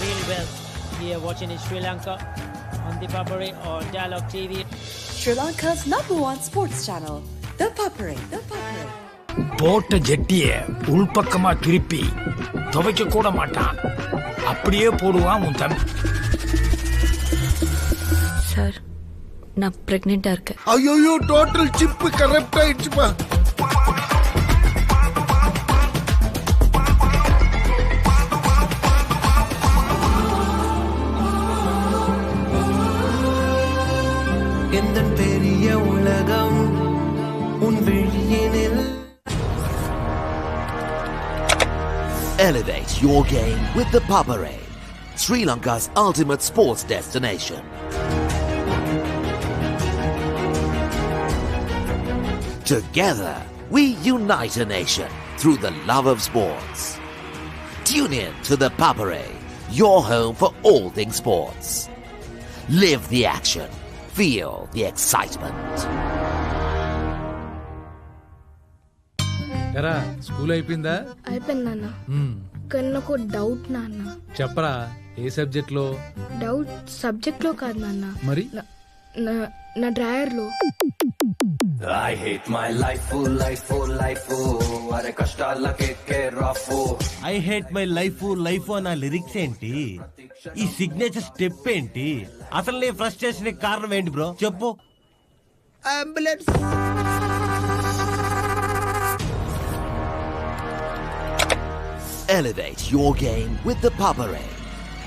really well. We are watching in Sri Lanka on ThePapare or Dialog TV. Sri Lanka's #1 sports channel, ThePapare. போட்ட ஜெட்டிய உள்பக்கமா திருப்பி துவைக்க கூட மாட்டான், அப்படியே போடுவான் உன் தம்பி. சார், நான் பிரெக்னெண்டா இருக்கேன். ஐயோ டோட்டல் சிப் கரப்ட் ஆயிடுச்சுப்பா. Elevate your game with the Papare, Sri Lanka's ultimate sports destination. Together, we unite a nation through the love of sports. Tune in to the Papare, your home for all things sports. Live the action. Feel the excitement. ఎరా school అయిపోయిందా? అయిపోయింది నాన్న. కానీ నాకు doubt నాన్న. చెప్పరా, ఏ subject లో? Doubt subject లో కాదు నాన్న, మరి నా డ్రాయర్ లో. I hate my life, అరే కష్టాలకే రాఫు. I hate my life అన్న లిరిక్స్ ఏంటి? ఈ సిగ్నేచర్ స్టెప్ ఏంటి? అసలు నీ ఫ్రస్ట్రేషన్ కారణం ఏంటి బ్రో? చెప్పు. Ambulance. Elevate your game with the Papare,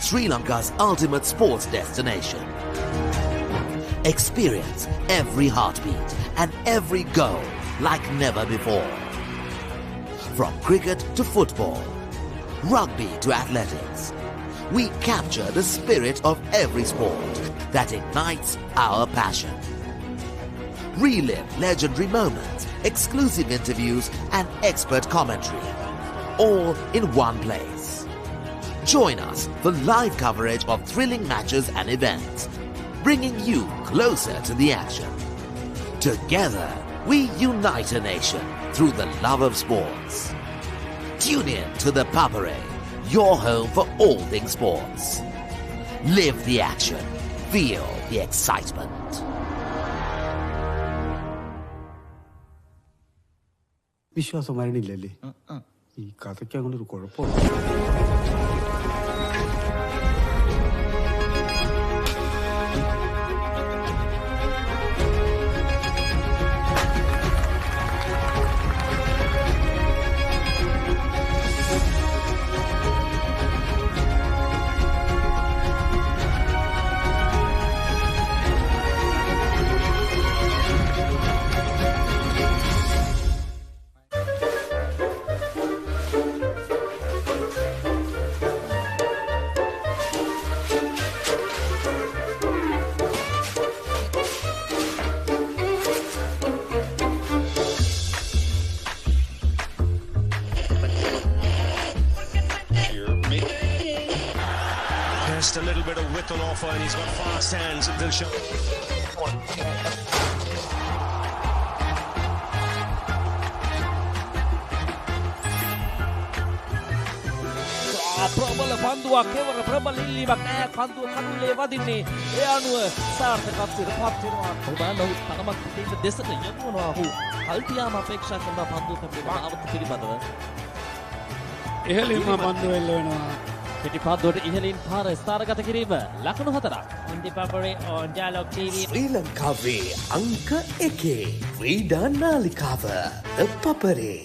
Sri Lanka's ultimate sports destination. Experience every heartbeat and every goal like never before. From cricket to football, rugby to athletics, we capture the spirit of every sport that ignites our passion. Relive legendary moments, exclusive interviews and expert commentary, all in one place. Join us for live coverage of thrilling matches and events, bringing you closer to the action. Together, we unite a nation through the love of sports. Tune in to the Papare, your home for all things sports. Live the action. Feel the excitement. വിശ്വാസം വരണില്ലല്ലേ? ഈ കഥയ്ക്ക് അങ്ങനെ ഒരു കുഴപ്പമില്ല. Just a little bit of width on offer, and he's got fast hands. They'll show. ප්‍රබල පන්දුවක් කෙවර ප්‍රබල ඉල්ලීමක් නෑ. පන්දුව කඩුලේ වදින්නේ. ඒ අනුව සාර්ථකත්වයට පත් වෙනවා. ප්‍රබල තරමක් පිටින් දෙසට යොමුනවා. ඔහු කල්තියාම අපේක්ෂා කරන පන්දුව කැපෙනවා අවුත් පිළිබඳව. ඉහළින්ම පන්දුව එල්ල වෙනවා. පිටි පන්දුවට ඉහළින් පාර ස්ථානගත කිරීම. ලකුණු 4ක්. on the Papare on Dialog TV. ශ්‍රී ලංකාවේ අංක 1 ක්‍රීඩා නාලිකාව The Papare.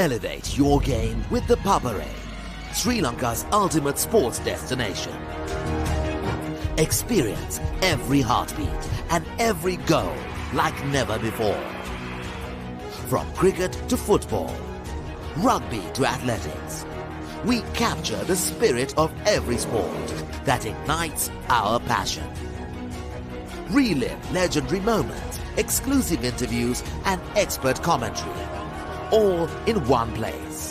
Elevate your game with the Papare, Sri Lanka's ultimate sports destination. Experience every heartbeat and every goal like never before. From cricket to football, rugby to athletics, we capture the spirit of every sport that ignites our passion. Relive legendary moments, exclusive interviews and expert commentary, all in one place.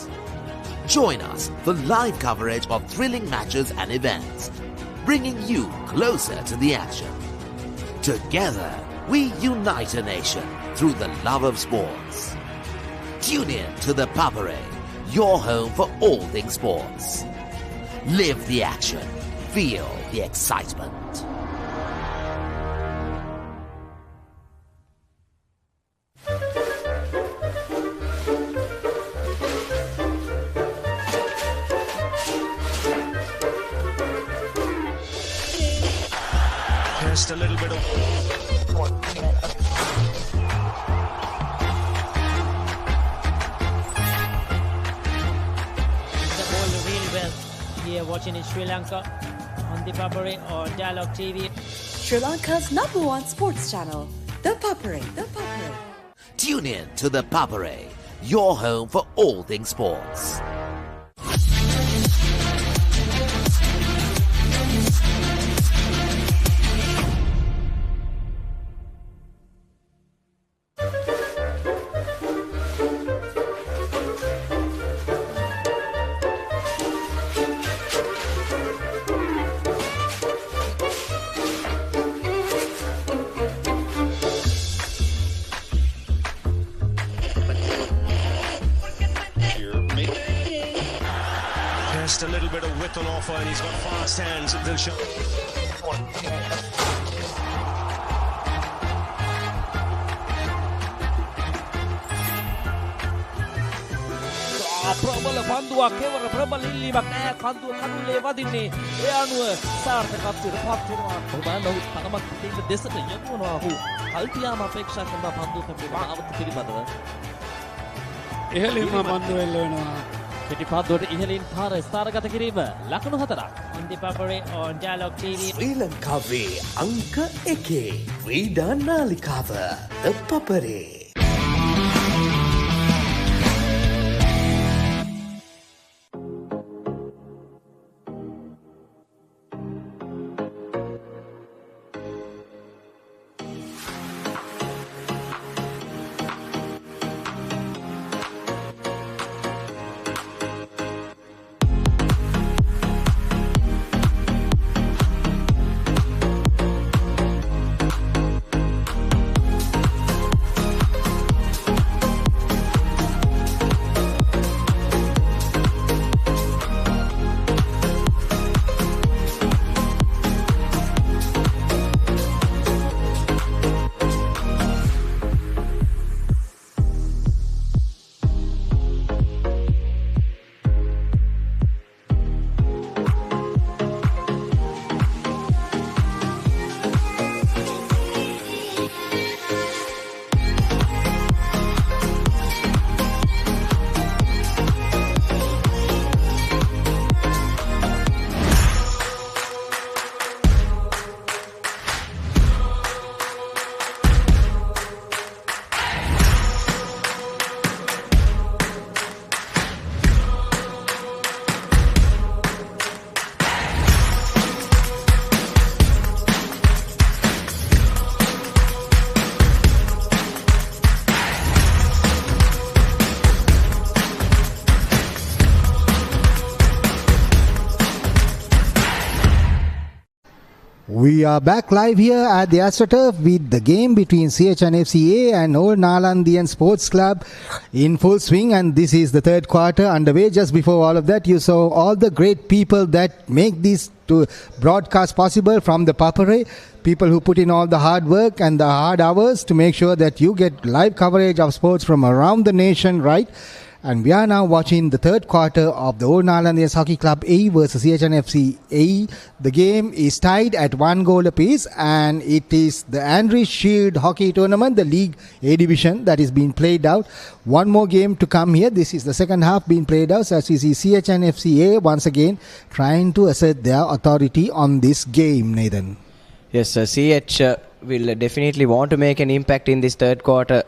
Join us for live coverage of thrilling matches and events, bringing you closer to the action. Together, we unite a nation through the love of sports. Tune in to the Papare, your home for all things sports. Live the action. Feel the excitement. Just a little bit of. watching in Sri Lanka on ThePapare or Dialog TV. Sri Lanka's #1 sports channel, ThePapare. Tune in to the Papare, your home for all things sports. Just a little bit of width on offer, and he's got fast hands. ප්‍රබල පන්දුවක් කෙවර ප්‍රබල ඉල්ලීමක් නෑ කන්දුව කඩුල්ලේ වදින්නේ ඒ අනුව සාර්ථකත්වයට පත් වෙනවා ඔබ ඔහු තරමක් පිටින් දෙසට යොමුනවා ඔහු කල්තියාම අපේක්ෂා කරන පන්දුව කැපෙනවා අවත පිළිබඳව ඉහළින්ම පන්දුව එල්ල වෙනවා පිටි පන්දුවට ඉහළින් පාර ස්ථානගත කිරීම ලකුණු 4ක් on ThePapare or Dialog TV. ශ්‍රී ලංකාවේ අංක 1 ක්‍රීඩා නාලිකාව ThePapare. We are back live here at the Astro with the game between CH and FCA and Old Nalandians Sports Club in full swing, and this is the third quarter underway. Just before all of that, you saw all the great people that make this to broadcast possible from the Papare, people who put in all the hard work and the hard hours to make sure that you get live coverage of sports from around the nation, right? And we are now watching the third quarter of the Old Nalandians Hockey Club A versus CHNFC A. The game is tied at 1 goal apiece, and it is the Andriez Shield Hockey Tournament, the League A Division, that is being played out. One more game to come here. This is the second half being played out. So as we see CHNFC A once again trying to assert their authority on this game, Nathan. Yes, CH will definitely want to make an impact in this third quarter,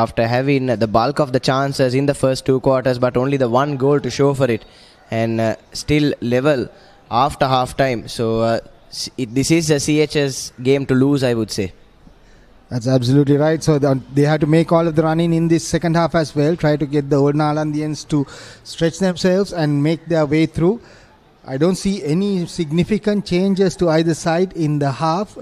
after having the bulk of the chances in the first two quarters, but only the one goal to show for it, and still level after half time. So this is a CH's game to lose, I would say. That's absolutely right. So they had to make all of the running in this second half as well, try to get the Old Nalandians to stretch themselves and make their way through. I don't see any significant changes to either side in the half.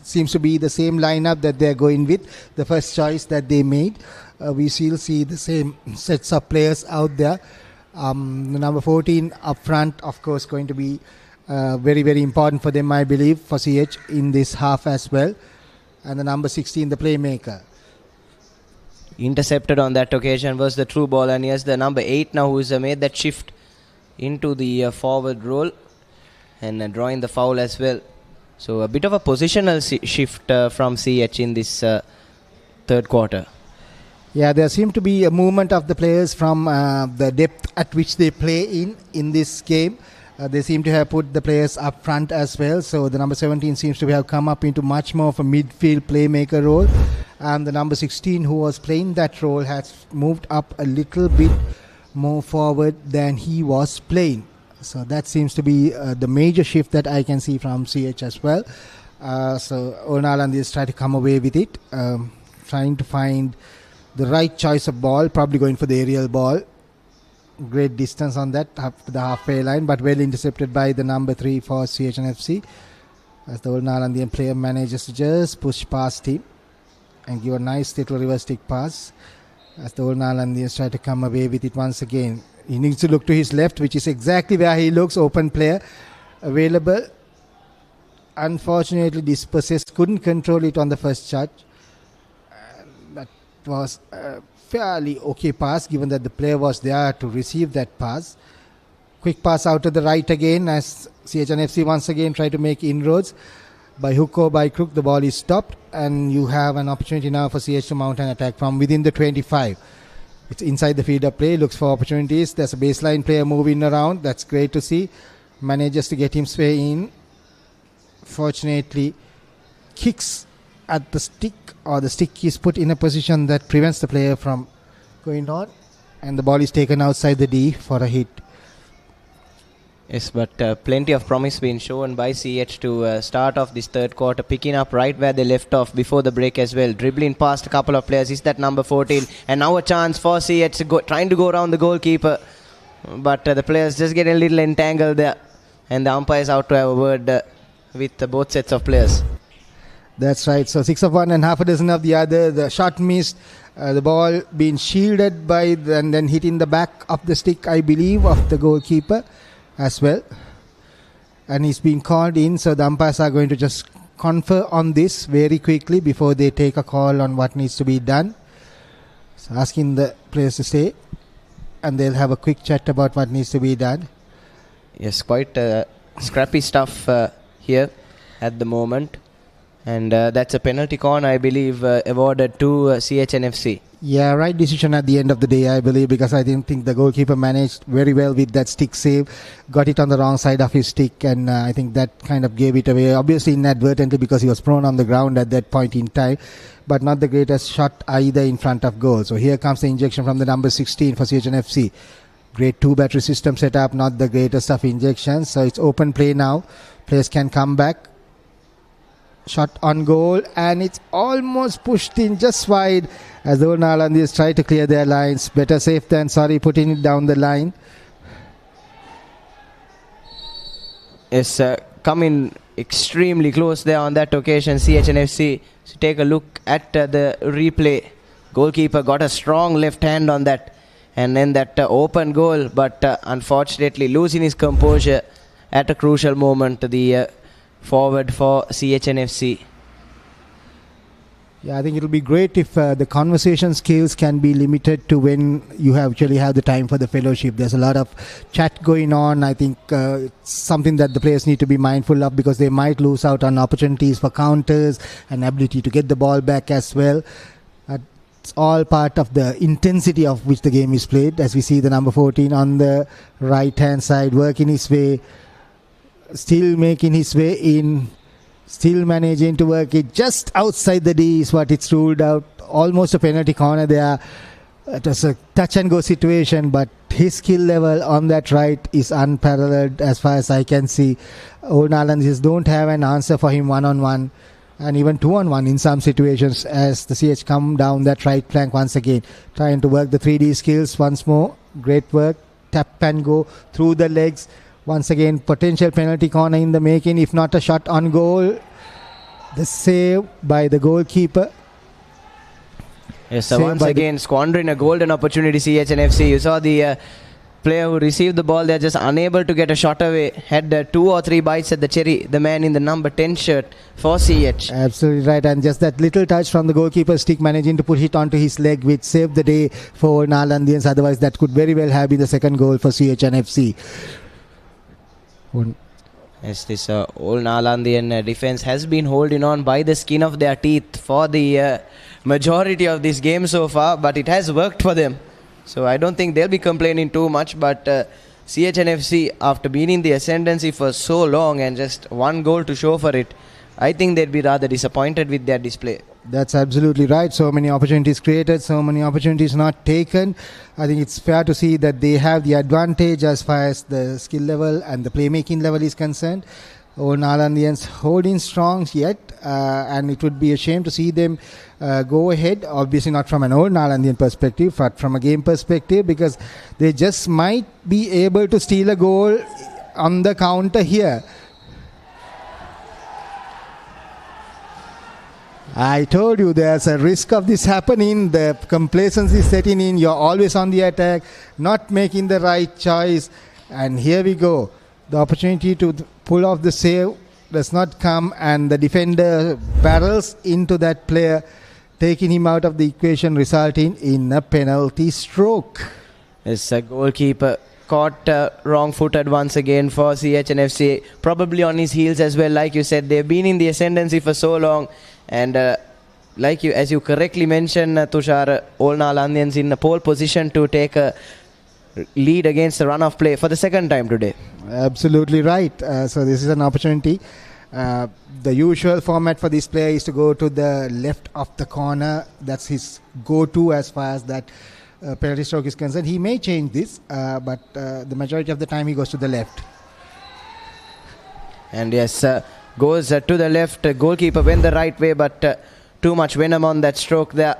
Seems to be the same lineup that they're going with, the first choice that they made. We still see the same sets of players out there. Number 14 up front, of course, going to be very, very important for them, I believe, for CH in this half as well. And the number 16, the playmaker. Intercepted on that occasion was the true ball, and yes, the number 8 now who's made that shift into the forward role and drawing the foul as well. So a bit of a positional shift from CH in this third quarter. Yeah, there seemed to be a movement of the players from the depth at which they play in this game. They seem to have put the players up front as well. So the number 17 seems to have come up into much more of a midfield playmaker role. And the number 16 who was playing that role has moved up a little bit more forward than he was playing. So that seems to be the major shift that I can see from CH as well. So Nalandians try to come away with it. Trying to find the right choice of ball. Probably going for the aerial ball. Great distance on that up to the halfway line, but well intercepted by the number 3 for CHNFC, as the old Nalandian player manages to just push past him and give a nice little reverse stick pass, as the old Nalandians try to come away with it once again. He needs to look to his left, which is exactly where he looks. Open player available. Unfortunately, dispossessed, couldn't control it on the first shot. That was fairly okay pass, given that the player was there to receive that pass. Quick pass out to the right again, as CHNFC once again try to make inroads. By hook or by crook, the ball is stopped, and you have an opportunity now for CH to mount an attack from within the 25. It's inside the field of play, looks for opportunities. There's a baseline player moving around. That's great to see. Manages to get him sway in. Fortunately, kicks at the stick, or the stick is put in a position that prevents the player from going on, and the ball is taken outside the D for a hit. Yes, but plenty of promise being shown by CH to start off this third quarter, picking up right where they left off before the break as well. Dribbling past a couple of players. Is that number 14? And now a chance for CH trying to go around the goalkeeper. But the players just getting a little entangled there. And the umpire is out to have a word with both sets of players. That's right. So 6 of one and half a dozen of the other. The shot missed. The ball being shielded by and then hitting the back of the stick, I believe, of the goalkeeper as well. And he's been called in. So the umpires are going to just confer on this very quickly before they take a call on what needs to be done. So asking the players to stay, and they'll have a quick chat about what needs to be done. Yes, quite scrappy stuff here at the moment. And that's a penalty corner, I believe, awarded to CHNFC. Yeah, right decision at the end of the day, I believe, because I didn't think the goalkeeper managed very well with that stick save. Got it on the wrong side of his stick, and I think that kind of gave it away. Obviously inadvertently, because he was prone on the ground at that point in time, but not the greatest shot either in front of goal. So here comes the injection from the number 16 for CHNFC. Great 2-battery system set up, not the greatest of injections. So it's open play now. Players can come back. Shot on goal, and it's almost pushed in just wide as the Nalandians try to clear their lines. Better safe than sorry, putting it down the line. Yes, coming extremely close there on that occasion, CHNFC. So take a look at the replay. Goalkeeper got a strong left hand on that, and then that open goal, but unfortunately losing his composure at a crucial moment. The forward for CHNFC. Yeah, I think it'll be great if the conversation skills can be limited to when you actually have the time for the fellowship. There's a lot of chat going on. I think it's something that the players need to be mindful of, because they might lose out on opportunities for counters and ability to get the ball back as well. It's all part of the intensity of which the game is played, as we see the number 14 on the right hand side working his way, still making his way in, still managing to work it just outside the D is what it's ruled out. Almost a penalty corner there. It was a touch and go situation, but his skill level on that right is unparalleled as far as I can see. Old Nalandians don't have an answer for him one-on-one, and even 2-on-1 in some situations, as the CH come down that right flank once again, trying to work the 3D skills once more. Great work. Tap and go through the legs. Once again, potential penalty corner in the making, if not a shot on goal. The save by the goalkeeper. Yes, so once again squandering a golden opportunity, CHNFC. You saw the player who received the ball, they're just unable to get a shot away. Had 2 or 3 bites at the cherry, the man in the number 10 shirt for CH. Absolutely right, and just that little touch from the goalkeeper's stick, managing to put it onto his leg, which saved the day for Nalandians. Otherwise, that could very well have been the second goal for CHNFC. Yes, this old Nalandian defense has been holding on by the skin of their teeth for the majority of this game so far, but it has worked for them. So I don't think they'll be complaining too much, but CHNFC, after being in the ascendancy for so long and just one goal to show for it, I think they'd be rather disappointed with their display. That's absolutely right. So many opportunities created, so many opportunities not taken. I think it's fair to see that they have the advantage as far as the skill level and the playmaking level is concerned. Old Nalandians holding strong yet, and it would be a shame to see them go ahead. Obviously not from an Old Nalandian perspective, but from a game perspective, because they just might be able to steal a goal on the counter here. I told you there's a risk of this happening. The complacency setting in. You're always on the attack, not making the right choice. And here we go. The opportunity to pull off the save does not come, and the defender barrels into that player, taking him out of the equation, resulting in a penalty stroke. It's a goalkeeper caught wrong-footed once again for CHNFC, probably on his heels as well. Like you said, they've been in the ascendancy for so long, and as you correctly mentioned, Tushar, Old Nalandians in a pole position to take a lead against the run of play for the second time today. Absolutely right. So this is an opportunity. The usual format for this player is to go to the left of the corner. That's his go-to as far as that penalty stroke is concerned. He may change this, but the majority of the time he goes to the left. And yes, goes to the left. Goalkeeper went the right way, but too much venom on that stroke there.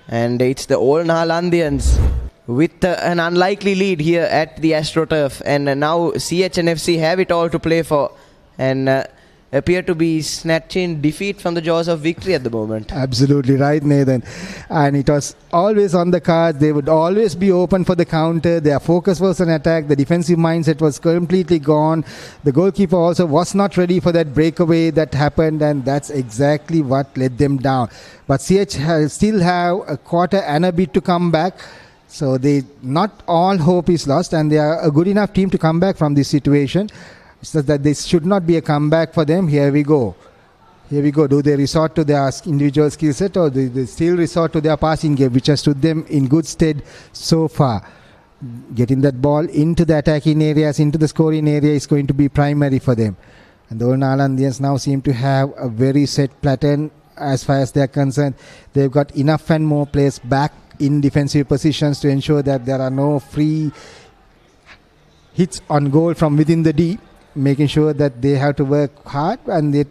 And it's the Old Nalandians with an unlikely lead here at the Astro turf. And now CHNFC have it all to play for, and appear to be snatching defeat from the jaws of victory at the moment. Absolutely right, Nathan. And it was always on the cards. They would always be open for the counter. Their focus was on attack. The defensive mindset was completely gone. The goalkeeper also was not ready for that breakaway that happened, and that's exactly what let them down. But CH still have a quarter and a bit to come back. So not all hope is lost, and they are a good enough team to come back from this situation. So that this should not be a comeback for them. Here we go. Do they resort to their individual skill set, or do they still resort to their passing game, which has stood them in good stead so far? Getting that ball into the attacking areas, into the scoring area is going to be primary for them. And the Old Nalandians now seem to have a very set pattern as far as they are concerned. They've got enough and more players back in defensive positions to ensure that there are no free hits on goal from within the D, making sure that they have to work hard, and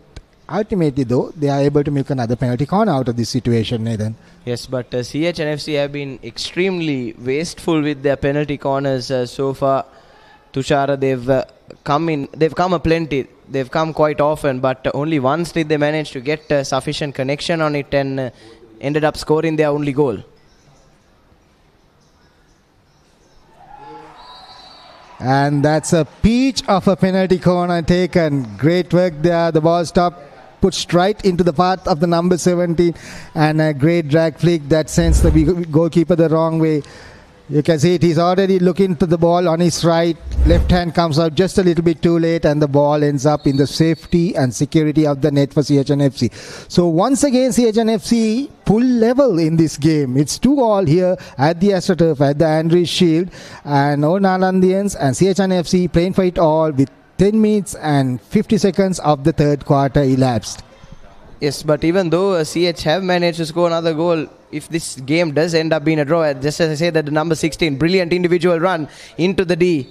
ultimately though they are able to make another penalty corner out of this situation, Nathan. Yes, but CHNFC have been extremely wasteful with their penalty corners so far. Tushara, they've come aplenty. They've come quite often, but only once did they manage to get sufficient connection on it, and ended up scoring their only goal. And that's a peach of a penalty corner taken. Great work there. The ball stopped, put straight into the path of the number 17, and a great drag flick that sends the goalkeeper the wrong way. You can see it, he's already looking to the ball on his right. Left hand comes out just a little bit too late, and the ball ends up in the safety and security of the net for CHNFC. So once again, CHNFC full level in this game. It's 2-2 here at the AstroTurf, at the Andriez Shield. And Old Nalandians and CHNFC playing for it all with 10 minutes and 50 seconds of the third quarter elapsed. Yes, but even though CH have managed to score another goal, if this game does end up being a draw, just as I say that the number 16, brilliant individual run into the D,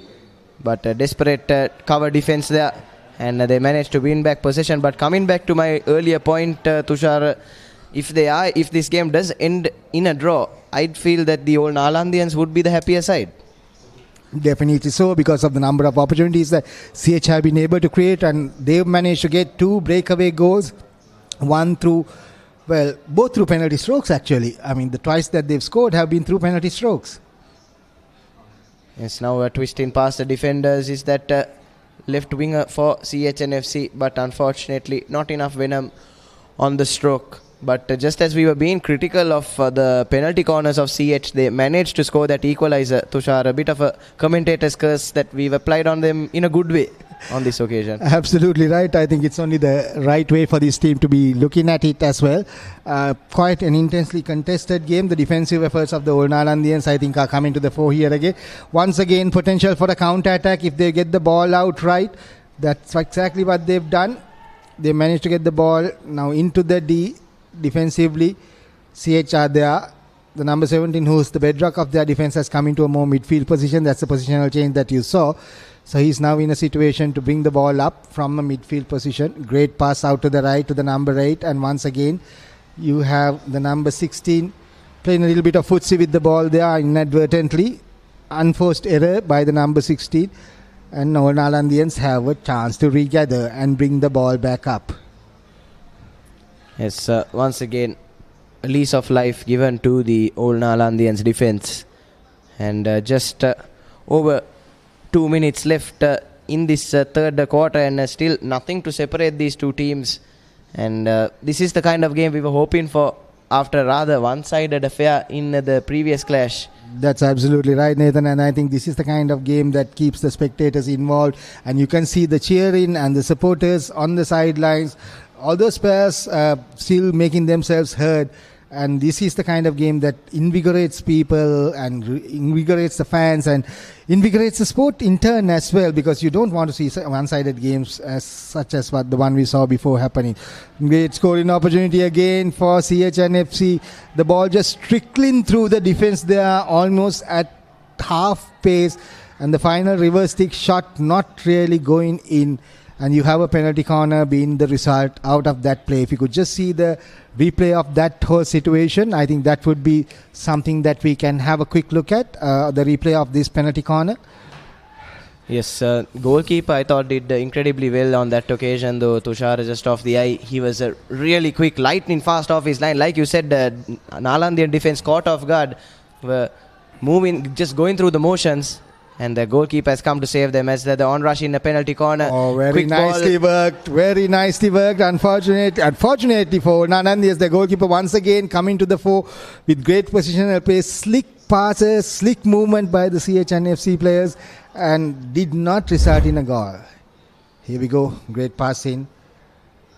but desperate cover defense there, and they managed to win back possession. But coming back to my earlier point, Tushar, if this game does end in a draw, I'd feel that the Old Nalandians would be the happier side. Definitely so, because of the number of opportunities that CH have been able to create, and they've managed to get 2 breakaway goals. One through, both through penalty strokes actually. I mean, the twice that they've scored have been through penalty strokes. Yes, now twisting past the defenders is that left winger for CHNFC, but unfortunately not enough venom on the stroke. But just as we were being critical of the penalty corners of CH, they managed to score that equalizer. Tushar, a bit of a commentator's curse that we've applied on them in a good way. on this occasion. Absolutely right. I think it's only the right way for this team to be looking at it as well. Quite an intensely contested game. The defensive efforts of the Old Nalandians, I think, are coming to the fore here again. Once again, potential for a counter-attack if they get the ball out right. That's exactly what they've done. They managed to get the ball now into the D defensively. CH are there. The number 17, who's the bedrock of their defense, has come into a more midfield position. That's the positional change that you saw. So he's now in a situation to bring the ball up from a midfield position. Great pass out to the right to the number 8. And once again, you have the number 16 playing a little bit of footsie with the ball there inadvertently. Unforced error by the number 16. And Old Nalandians have a chance to regather and bring the ball back up. Yes, once again, a lease of life given to the Old Nalandians defense. And just over 2 minutes left in this third quarter, and still nothing to separate these two teams. And this is the kind of game we were hoping for after a rather one-sided affair in the previous clash. That's absolutely right, Nathan, and I think this is the kind of game that keeps the spectators involved, and you can see the cheering and the supporters on the sidelines. All those players still making themselves heard, and this is the kind of game that invigorates people and invigorates the fans and invigorates the sport in turn as well, because you don't want to see one-sided games such as what the one we saw before happening. Great scoring opportunity again for CHNFC. The ball just trickling through the defense there, almost at half pace, and the final reverse stick shot not really going in. And you have a penalty corner being the result out of that play. If you could just see the replay of that whole situation, I think that would be something that we can have a quick look at, the replay of this penalty corner. Yes, goalkeeper I thought did incredibly well on that occasion, though Tushar just off the eye. He was really quick, lightning fast off his line. Like you said, Nalandian defense caught off guard, were moving, just going through the motions. And the goalkeeper has come to save them as the on-rush in the penalty corner. Oh, very Quick nicely worked. Very nicely worked. Unfortunately for Nalandians, the goalkeeper once again coming to the fore with great positional play. Slick passes, slick movement by the CHNFC players, and did not result in a goal. Here we go. Great passing.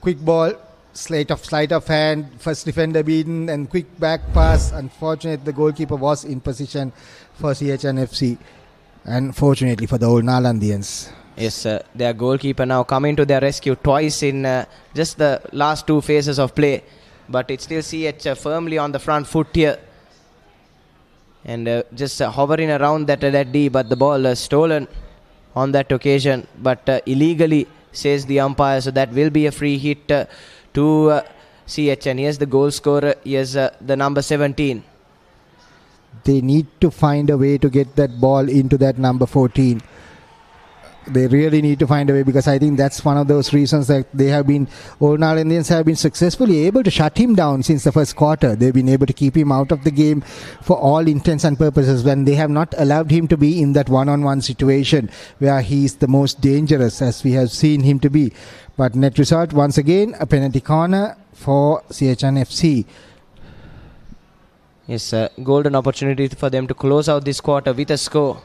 Quick ball. Sleight of hand. First defender beaten and quick back pass. Unfortunately, the goalkeeper was in position for CHNFC. And fortunately for the Old Nalandians. Yes, their goalkeeper now coming to their rescue twice in just the last two phases of play. But it's still CH firmly on the front foot here. And just hovering around that D, but the ball stolen on that occasion. But illegally, says the umpire. So that will be a free hit to CH. And here's the goal scorer. Here's the number 17. They need to find a way to get that ball into that number 14. They really need to find a way, because I think that's one of those reasons that Old Nalandians have been successfully able to shut him down since the first quarter. They've been able to keep him out of the game for all intents and purposes, when they have not allowed him to be in that one-on-one situation where he's the most dangerous, as we have seen him to be. But net result, once again, a penalty corner for CHNFC. Yes, golden opportunity for them to close out this quarter with a score.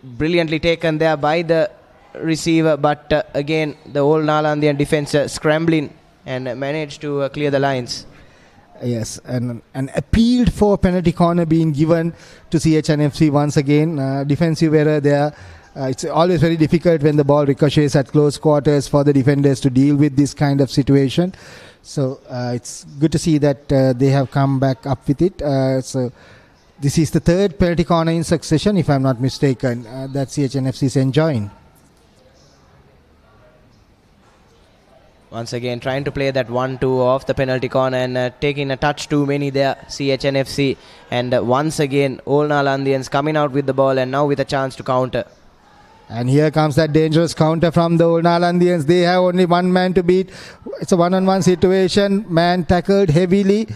Brilliantly taken there by the receiver, but again the Old Nalandian defense scrambling and managed to clear the lines. Yes, and an appealed for penalty corner being given to CHNFC once again. Defensive error there. It's always very difficult when the ball ricochets at close quarters for the defenders to deal with this kind of situation. So it's good to see that they have come back up with it. So this is the third penalty corner in succession, if I'm not mistaken, that CHNFC is enjoying. Once again, trying to play that 1-2 off the penalty corner and taking a touch too many there, CHNFC. And once again, Old Nalandians coming out with the ball and now with a chance to counter. And here comes that dangerous counter from the Old Nalandians. They have only one man to beat. It's a one-on-one situation. Man tackled heavily,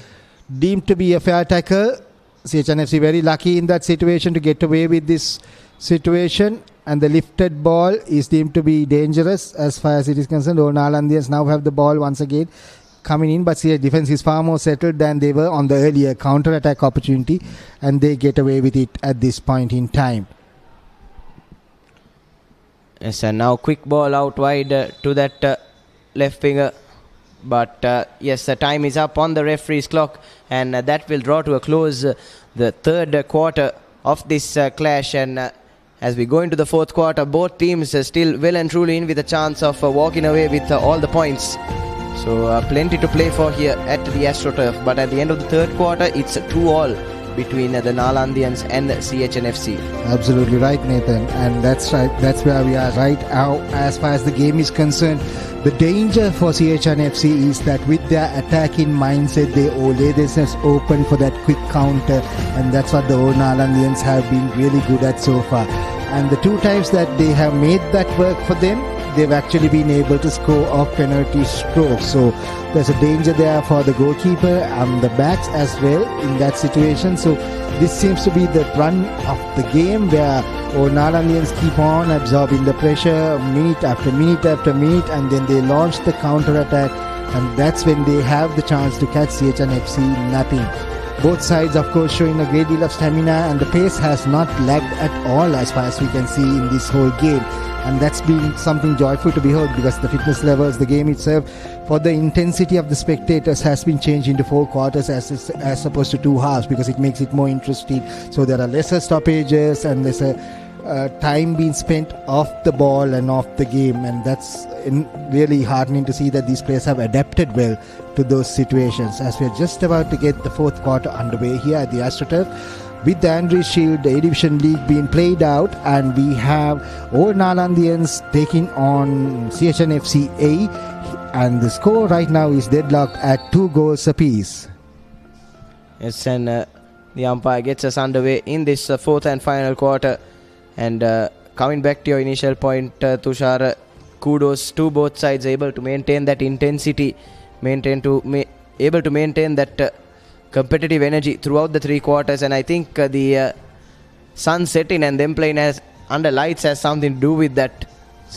deemed to be a fair tackle. CHNFC very lucky in that situation to get away with this situation. And the lifted ball is deemed to be dangerous as far as it is concerned. Old Nalandians now have the ball once again coming in, but CH defense is far more settled than they were on the earlier counter-attack opportunity, and they get away with it at this point in time. Yes, and now quick ball out wide to that left winger. But yes, the time is up on the referee's clock, and that will draw to a close the third quarter of this clash. And as we go into the fourth quarter, both teams are still well and truly in with a chance of walking away with all the points. So plenty to play for here at the AstroTurf. But at the end of the third quarter, it's 2-2 between the Nalandians and the CHNFC. Absolutely right, Nathan. And that's right. That's where we are right now as far as the game is concerned. The danger for CHNFC is that with their attacking mindset, they lay themselves open for that quick counter, and that's what the old Nalandians have been really good at so far. And the two times that they have made that work for them, they've actually been able to score off penalty strokes. So there's a danger there for the goalkeeper and the backs as well in that situation. So this seems to be the run of the game where Nalandians keep on absorbing the pressure minute after minute after minute, and then they launch the counter attack, and that's when they have the chance to catch CHNFC napping. Both sides, of course, showing a great deal of stamina, and the pace has not lagged at all as far as we can see in this whole game. And that's been something joyful to behold, because the fitness levels, the game itself, for the intensity of the spectators has been changed into 4 quarters as opposed to 2 halves, because it makes it more interesting. So there are lesser stoppages and lesser time being spent off the ball and off the game, and that's really heartening to see that these players have adapted well to those situations. As we're just about to get the fourth quarter underway here at the AstroTurf, with the Andriez Shield A-Division League being played out, and we have Old Nalandians taking on CHNFC A, and the score right now is deadlocked at 2 goals apiece. Yes, and the umpire gets us underway in this fourth and final quarter. And coming back to your initial point, Tushar, kudos to both sides, able to maintain that intensity, able to maintain that competitive energy throughout the 3 quarters. And I think the sun setting and them playing under lights has something to do with that.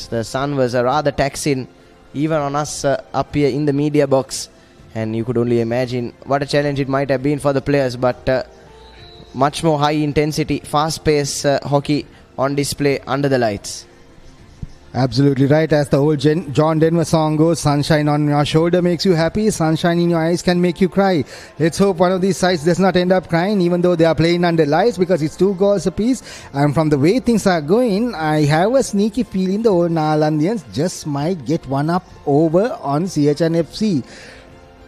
The sun was rather taxing even on us up here in the media box, and you could only imagine what a challenge it might have been for the players. But much more high intensity, fast pace hockey on display under the lights. Absolutely right. As the old John Denver song goes, sunshine on your shoulder makes you happy, sunshine in your eyes can make you cry. Let's hope one of these sides does not end up crying, even though they are playing under lights, because it's 2 goals apiece. And from the way things are going, I have a sneaky feeling the old Nalandians just might get one up over on CHNFC,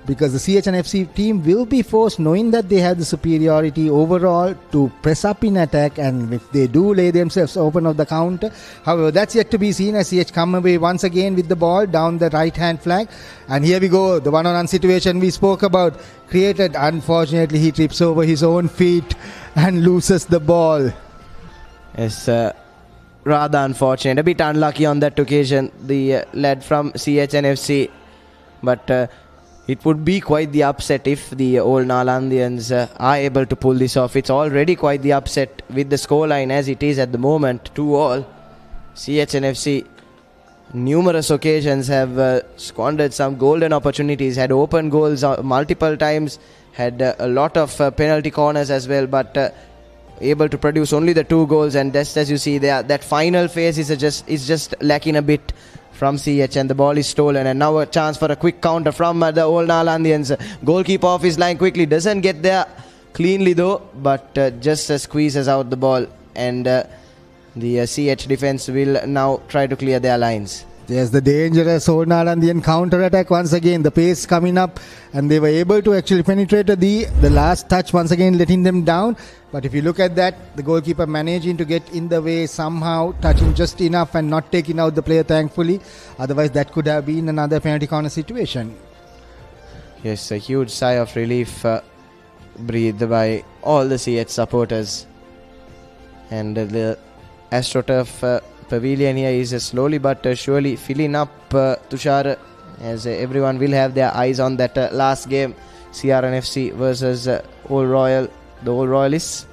because the CHNFC team will be forced, knowing that they have the superiority overall, to press up in attack, and if they do lay themselves open of the counter. However, that's yet to be seen, as CH come away once again with the ball down the right hand flank. And here we go, the one-on-one situation we spoke about created. Unfortunately, he trips over his own feet and loses the ball. Yes, rather unfortunate, a bit unlucky on that occasion, the lad from CHNFC. But it would be quite the upset if the old Nalandians are able to pull this off. It's already quite the upset with the scoreline as it is at the moment, 2-2. CHNFC, numerous occasions, have squandered some golden opportunities, had open goals multiple times, had a lot of penalty corners as well, but able to produce only the 2 goals. And just as you see there, that final phase is just lacking a bit from CH, and the ball is stolen. And now a chance for a quick counter from the old Nalandians. Goalkeeper off his line quickly, doesn't get there cleanly though, but just squeezes out the ball, and the CH defense will now try to clear their lines. There's the dangerous old Nalandian counter-attack once again. The pace coming up, and they were able to actually penetrate the last touch once again, letting them down. But if you look at that, the goalkeeper managing to get in the way somehow, touching just enough and not taking out the player, thankfully. Otherwise, that could have been another penalty corner situation. Yes, a huge sigh of relief breathed by all the CH supporters. And the AstroTurf pavilion here is slowly but surely filling up, Tushar, as everyone will have their eyes on that last game, CRNFC versus Old Royal, the Old Royalists.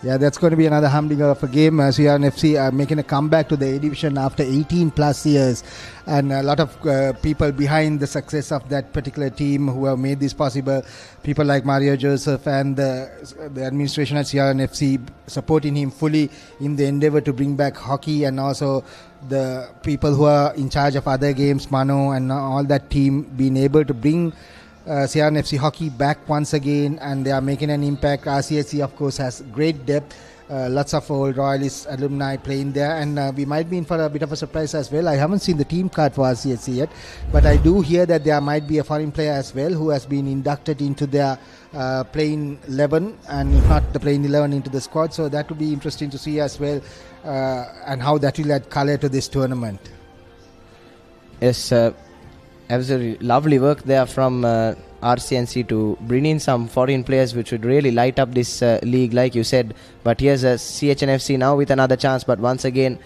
Yeah, that's going to be another humdinger of a game. CRN FC are making a comeback to the A division after 18 plus years, and a lot of people behind the success of that particular team who have made this possible. People like Mario Joseph and the administration at CRN FC supporting him fully in the endeavor to bring back hockey, and also the people who are in charge of other games, Mano and all that team, being able to bring CRN FC hockey back once again, and they are making an impact. RCSC, of course, has great depth. Lots of old Royalist alumni playing there, and we might be in for a bit of a surprise as well. I haven't seen the team card for RCSC yet, but I do hear that there might be a foreign player as well who has been inducted into their playing 11, and if not the playing 11, into the squad. So that would be interesting to see as well, and how that will add colour to this tournament. Yes, absolutely lovely work there from RCNC to bring in some foreign players which would really light up this league, like you said. But here's a CHNFC now with another chance, but once again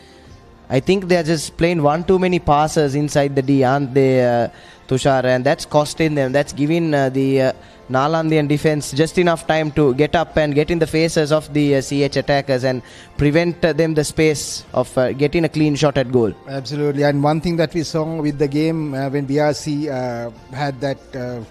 I think they're just playing one too many passes inside the D, aren't they, Tushar? And that's costing them. That's giving the Nalandian defense just enough time to get up and get in the faces of the CH attackers and prevent them the space of getting a clean shot at goal. Absolutely. And one thing that we saw with the game when BRC had that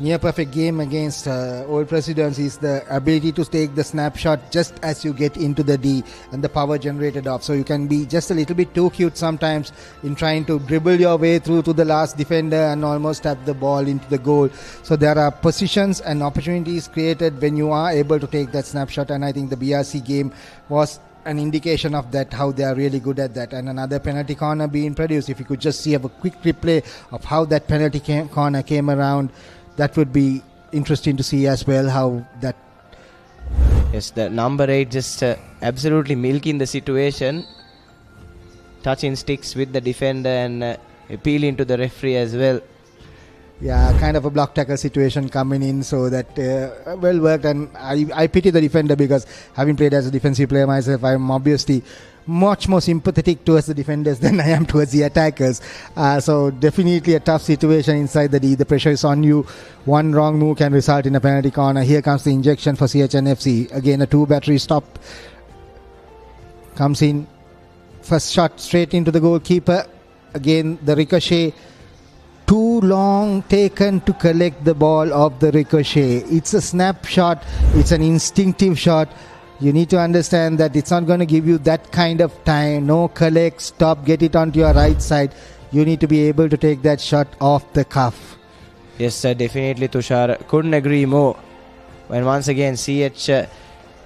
near perfect game against Old Presidents is the ability to take the snapshot just as you get into the D and the power generated off. So you can be just a little bit too cute sometimes in trying to dribble your way through to the last defender and almost tap the ball into the goal. So there are positions and opportunities created when you are able to take that snapshot, and I think the BRC game was an indication of that, how they are really good at that. And another penalty corner being produced. If you could just see a quick replay of how that penalty corner came around, that would be interesting to see as well, how that... Yes, the number 8 just absolutely milking the situation, touching sticks with the defender and appealing to the referee as well. Yeah, kind of a block tackle situation coming in, so that well worked. And I pity the defender, because having played as a defensive player myself, I'm obviously much more sympathetic towards the defenders than I am towards the attackers. So definitely a tough situation inside the D. The pressure is on you. One wrong move can result in a penalty corner. Here comes the injection for CHNFC. Again, a 2-battery stop comes in. First shot straight into the goalkeeper. Again, the ricochet. Too long taken to collect the ball off the ricochet. It's a snapshot. It's an instinctive shot. You need to understand that it's not going to give you that kind of time. No collect, stop, get it onto your right side. You need to be able to take that shot off the cuff. Yes, sir, definitely, Tushar. Couldn't agree more. When once again, CH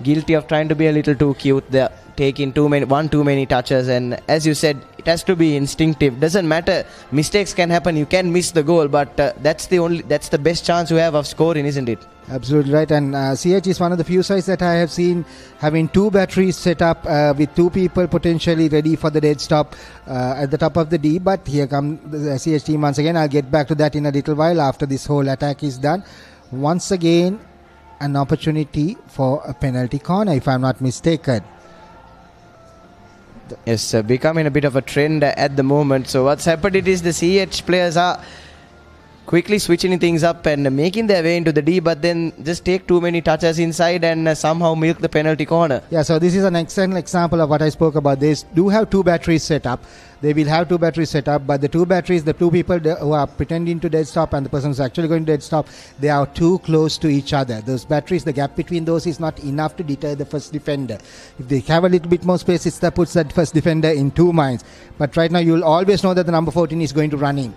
guilty of trying to be a little too cute there, taking too many touches, and as you said, it has to be instinctive. Doesn't matter, mistakes can happen, you can miss the goal, but that's the best chance you have of scoring, isn't it? Absolutely right. And CH is one of the few sides that I have seen having 2 batteries set up with 2 people potentially ready for the dead stop at the top of the D. But here come the CH team once again. I'll get back to that in a little while after this whole attack is done. Once again, an opportunity for a penalty corner, if I'm not mistaken. Yes, becoming a bit of a trend at the moment. So what's happened is the CH players are quickly switching things up and making their way into the D, but then just take too many touches inside and somehow milk the penalty corner. Yeah, so this is an excellent example of what I spoke about. They do have 2 batteries set up. They will have 2 batteries set up, but the 2 batteries, the 2 people who are pretending to dead stop and the person who's actually going to dead stop, they are too close to each other. Those batteries, the gap between those is not enough to deter the first defender. If they have a little bit more space, it puts that first defender in 2 minds. But right now, you'll always know that the number 14 is going to run in.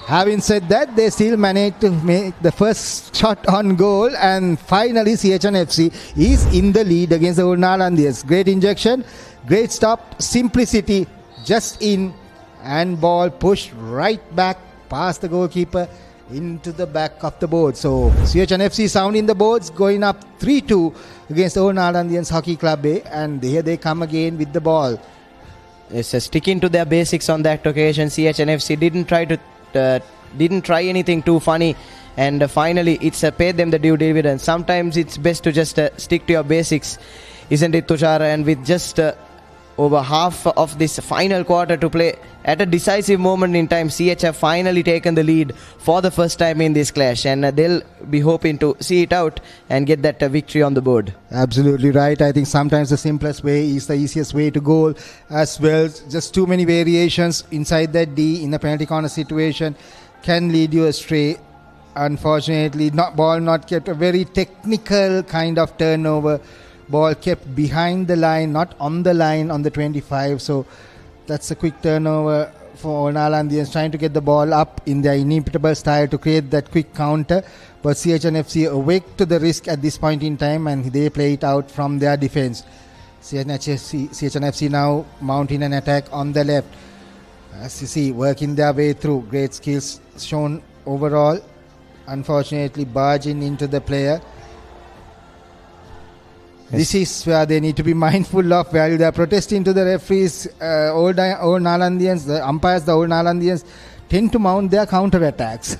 Having said that, they still managed to make the first shot on goal, and finally CHNFC is in the lead against the Old Nalandians. Great injection, great stop, simplicity, just in, and ball pushed right back past the goalkeeper into the back of the board. So CHNFC sound in the boards, going up 3-2 against the Old Nalandians Hockey Club A, and here they come again with the ball. Yes, sticking to their basics on that occasion. CHNFC didn't try anything too funny, and finally it's paid them the due dividend. Sometimes it's best to just stick to your basics, isn't it, Tushar? And with just over half of this final quarter to play. At a decisive moment in time, CH have finally taken the lead for the first time in this clash, and they'll be hoping to see it out and get that victory on the board. Absolutely right. I think sometimes the simplest way is the easiest way to goal as well. Just too many variations inside that D in a penalty corner situation can lead you astray. Unfortunately, ball not kept, a very technical kind of turnover. Ball kept behind the line, not on the line on the 25. So that's a quick turnover for Nalandians, trying to get the ball up in their inimitable style to create that quick counter. But CHNFC awake to the risk at this point in time, and they play it out from their defense. CHNFC now mounting an attack on the left. As you see, working their way through. Great skills shown overall. Unfortunately, barging into the player. This is where they need to be mindful of, while they are protesting to the referees. Old Nalandians, the umpires, the old Nalandians tend to mount their counter attacks.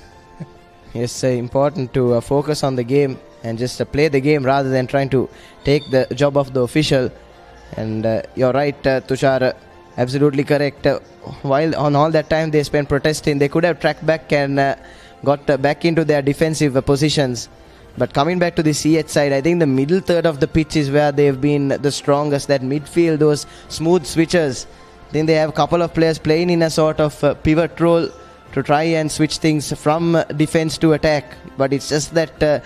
Yes, important to focus on the game and just play the game rather than trying to take the job of the official. And you're right, Tushar, absolutely correct. While on all that time they spent protesting, they could have tracked back and got back into their defensive positions. But coming back to the CH side, I think the middle third of the pitch is where they've been the strongest. That midfield, those smooth switches. Then they have a couple of players playing in a sort of pivot role to try and switch things from defense to attack. But it's just that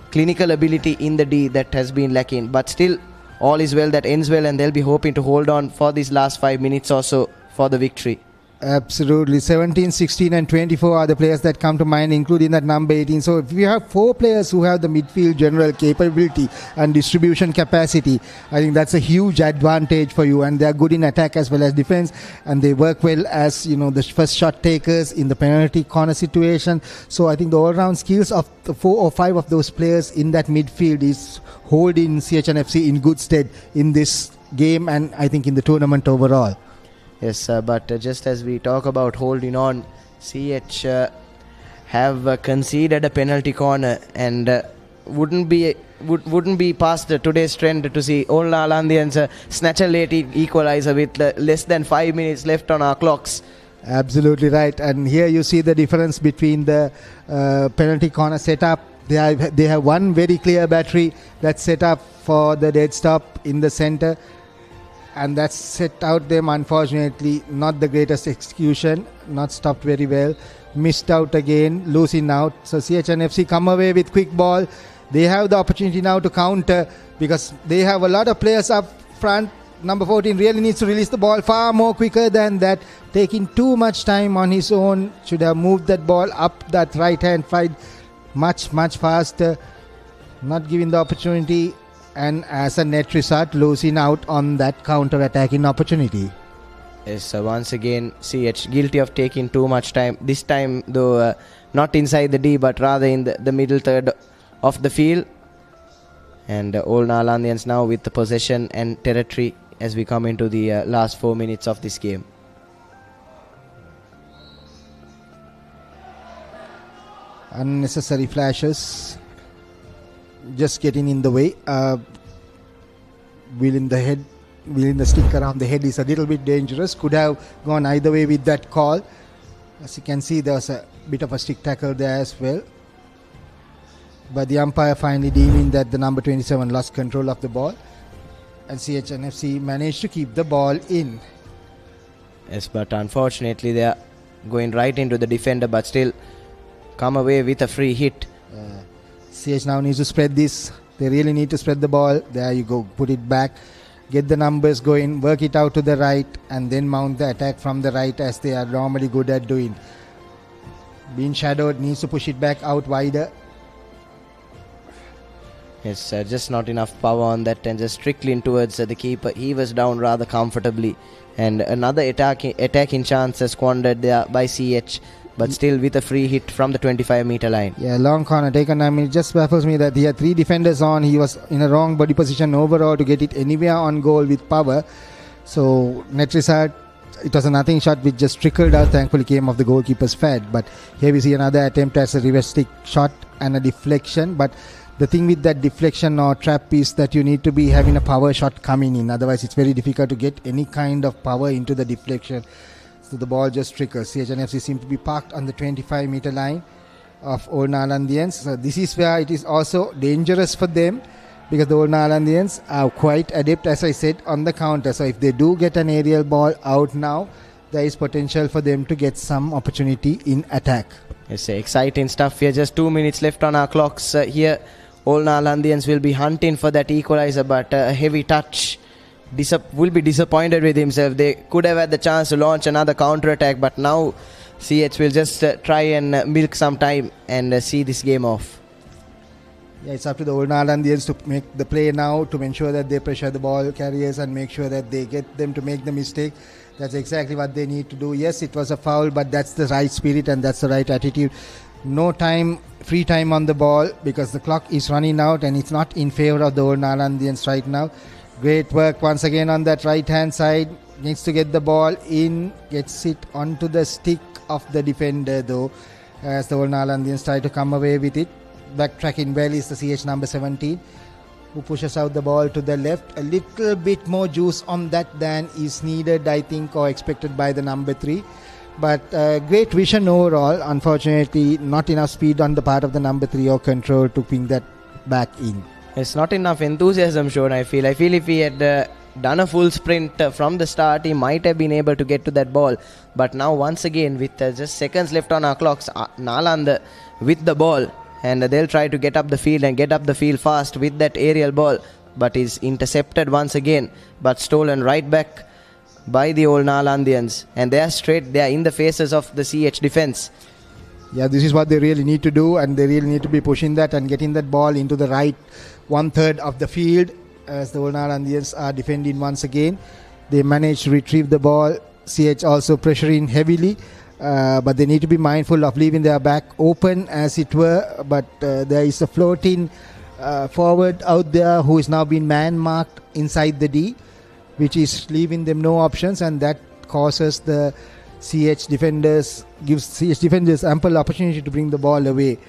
clinical ability in the D that has been lacking. But still, all is well that ends well, and they'll be hoping to hold on for these last 5 minutes or so for the victory. Absolutely. 17, 16 and 24 are the players that come to mind, including that number 18. So if you have 4 players who have the midfield general capability and distribution capacity, I think that's a huge advantage for you. And they are good in attack as well as defense, and they work well as, the first shot takers in the penalty corner situation. So I think the all-round skills of the 4 or 5 of those players in that midfield is holding CHNFC in good stead in this game, and I think in the tournament overall. Yes, but just as we talk about holding on, CH have conceded a penalty corner, and wouldn't be past today's trend to see Old Nalandians snatch a late equalizer with less than 5 minutes left on our clocks. Absolutely right. And here you see the difference between the penalty corner setup. They have one very clear battery that's set up for the dead stop in the center, and that's set out them. Unfortunately, not the greatest execution, not stopped very well, missed out again, losing out. So CHNFC come away with quick ball. They have the opportunity now to counter because they have a lot of players up front. Number 14 really needs to release the ball far more quicker than that, taking too much time on his own. Should have moved that ball up that right hand side much faster, not giving the opportunity, and as a net result, losing out on that counter-attacking opportunity. Yes, once again, CH guilty of taking too much time. This time, though, not inside the D, but rather in the middle third of the field. And Old Nalandians now with the possession and territory as we come into the last 4 minutes of this game. Unnecessary flashes just getting in the way. Wheeling the stick around the head is a little bit dangerous. Could have gone either way with that call. As you can see, there was a bit of a stick tackle there as well. But the umpire finally deeming that the number 27 lost control of the ball, and CHNFC managed to keep the ball in. Yes, but unfortunately they are going right into the defender, but still come away with a free hit. CH now needs to spread this. They really need to spread the ball. There you go. Put it back. Get the numbers going. Work it out to the right. And then mount the attack from the right as they are normally good at doing. Being shadowed, needs to push it back out wider. Yes, just not enough power on that, and just trickling towards the keeper. He was down rather comfortably. And another attacking chance squandered there by CH. But still with a free hit from the 25-meter line. Yeah, long corner taken. I mean, it just baffles me that he had 3 defenders on. He was in a wrong body position overall to get it anywhere on goal with power. So, net result, it was a nothing shot which just trickled out. Thankfully came off the goalkeeper's pad. But here we see another attempt as a reverse stick shot and a deflection. But The thing with that deflection or trap is that you need to be having a power shot coming in. Otherwise, it's very difficult to get any kind of power into the deflection. So the ball just trickles. CHNFC seem to be parked on the 25-meter line of Old Nalandians. So this is where it is also dangerous for them, because the Old Nalandians are quite adept, as I said, on the counter. So if they do get an aerial ball out now, there is potential for them to get some opportunity in attack. It's exciting stuff here. Just 2 minutes left on our clocks here. Old Nalandians will be hunting for that equalizer, but a heavy touch. Will be disappointed with himself. They could have had the chance to launch another counter-attack, but now CH will just try and milk some time and see this game off. Yeah, it's up to the Old Nalandians to make the play now, to ensure that they pressure the ball carriers and make sure that they get them to make the mistake. That's exactly what they need to do. Yes, it was a foul, but that's the right spirit and that's the right attitude. No time, free time on the ball, because the clock is running out and it's not in favor of the Old Nalandians right now. Great work once again on that right hand side. Needs to get the ball in, gets it onto the stick of the defender though, as the Old Nalandians try to come away with it. Backtracking well is the CH number 17, who pushes out the ball to the left. A little bit more juice on that than is needed, I think, or expected by the number 3. But great vision overall. Unfortunately, not enough speed on the part of the number 3 or control to ping that back in. It's not enough enthusiasm shown, I feel. I feel if he had done a full sprint from the start, he might have been able to get to that ball. But now, once again, with just seconds left on our clocks, Naland with the ball. And they'll try to get up the field and get up the field fast with that aerial ball. But is intercepted once again, but stolen right back by the Old Nalandians. And they are in the faces of the CH defense. Yeah, this is what they really need to do, and they really need to be pushing that and getting that ball into the right 1/3 of the field, as the Old Nalandians are defending once again. They managed to retrieve the ball. CH also pressuring heavily, but they need to be mindful of leaving their back open, as it were. But there is a floating forward out there who is now being man-marked inside the D, which is leaving them no options, and that causes the gives CH defenders ample opportunity to bring the ball away.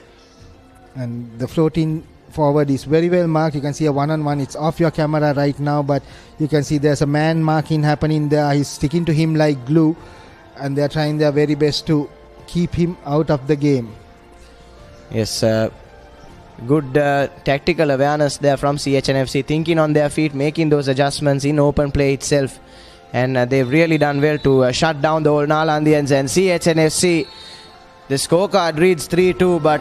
And the floating forward is very well marked. You can see a one-on-one. It's off your camera right now, but you can see there's a man marking happening there. He's sticking to him like glue, and they're trying their very best to keep him out of the game. Yes, good tactical awareness there from CHNFC, thinking on their feet, making those adjustments in open play itself. And they've really done well to shut down the Old Nalandians. And CHNFC, the scorecard reads 3-2, but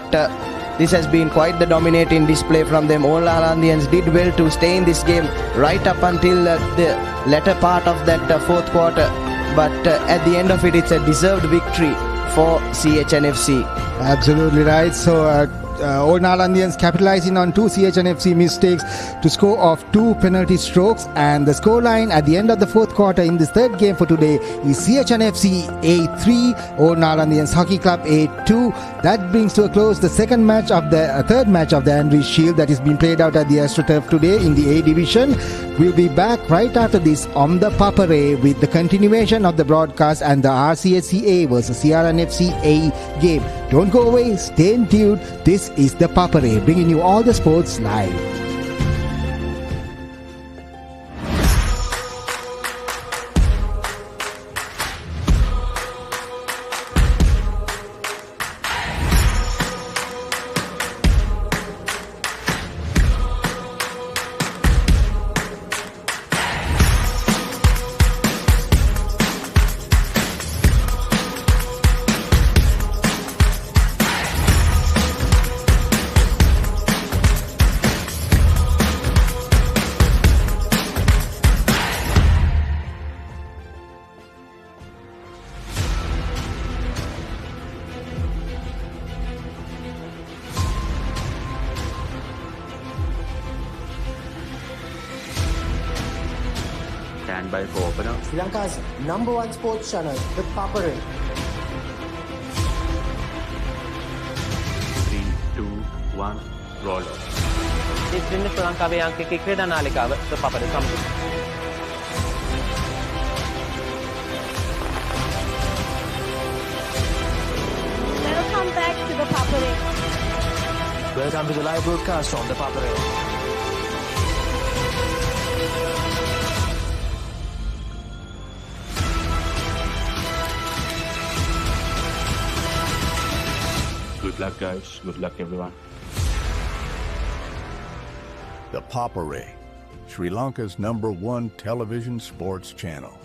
this has been quite the dominating display from them. Old Nalandians did well to stay in this game right up until the latter part of that fourth quarter. But at the end of it, it's a deserved victory for CHNFC. Absolutely right. So Old Nalandians capitalizing on 2 CHNFC mistakes to score off 2 penalty strokes, and the scoreline at the end of the fourth quarter in this third game for today is CHNFC A3, Old Nalandians Hockey Club A2. That brings to a close the third match of the Andriez Shield that is being played out at the Astro Turf today in the A division. We'll be back right after this on the Papare with the continuation of the broadcast and the RCSCA versus CRNFC A game. Don't go away, stay tuned. This is the Papare, bringing you all the sports live. Stand by for opener. Sri Lanka's #1 sports channel, ThePapare. 3, 2, 1, roll. ඉතින් ශ්‍රී ලංකාවේ අංකයේ ක්‍රීඩා නාලිකාව ThePapare සමග. Welcome back to ThePapare. Welcome to the live broadcast from the Papare. Good luck, guys. Good luck, everyone. The Papare, Sri Lanka's #1 television sports channel.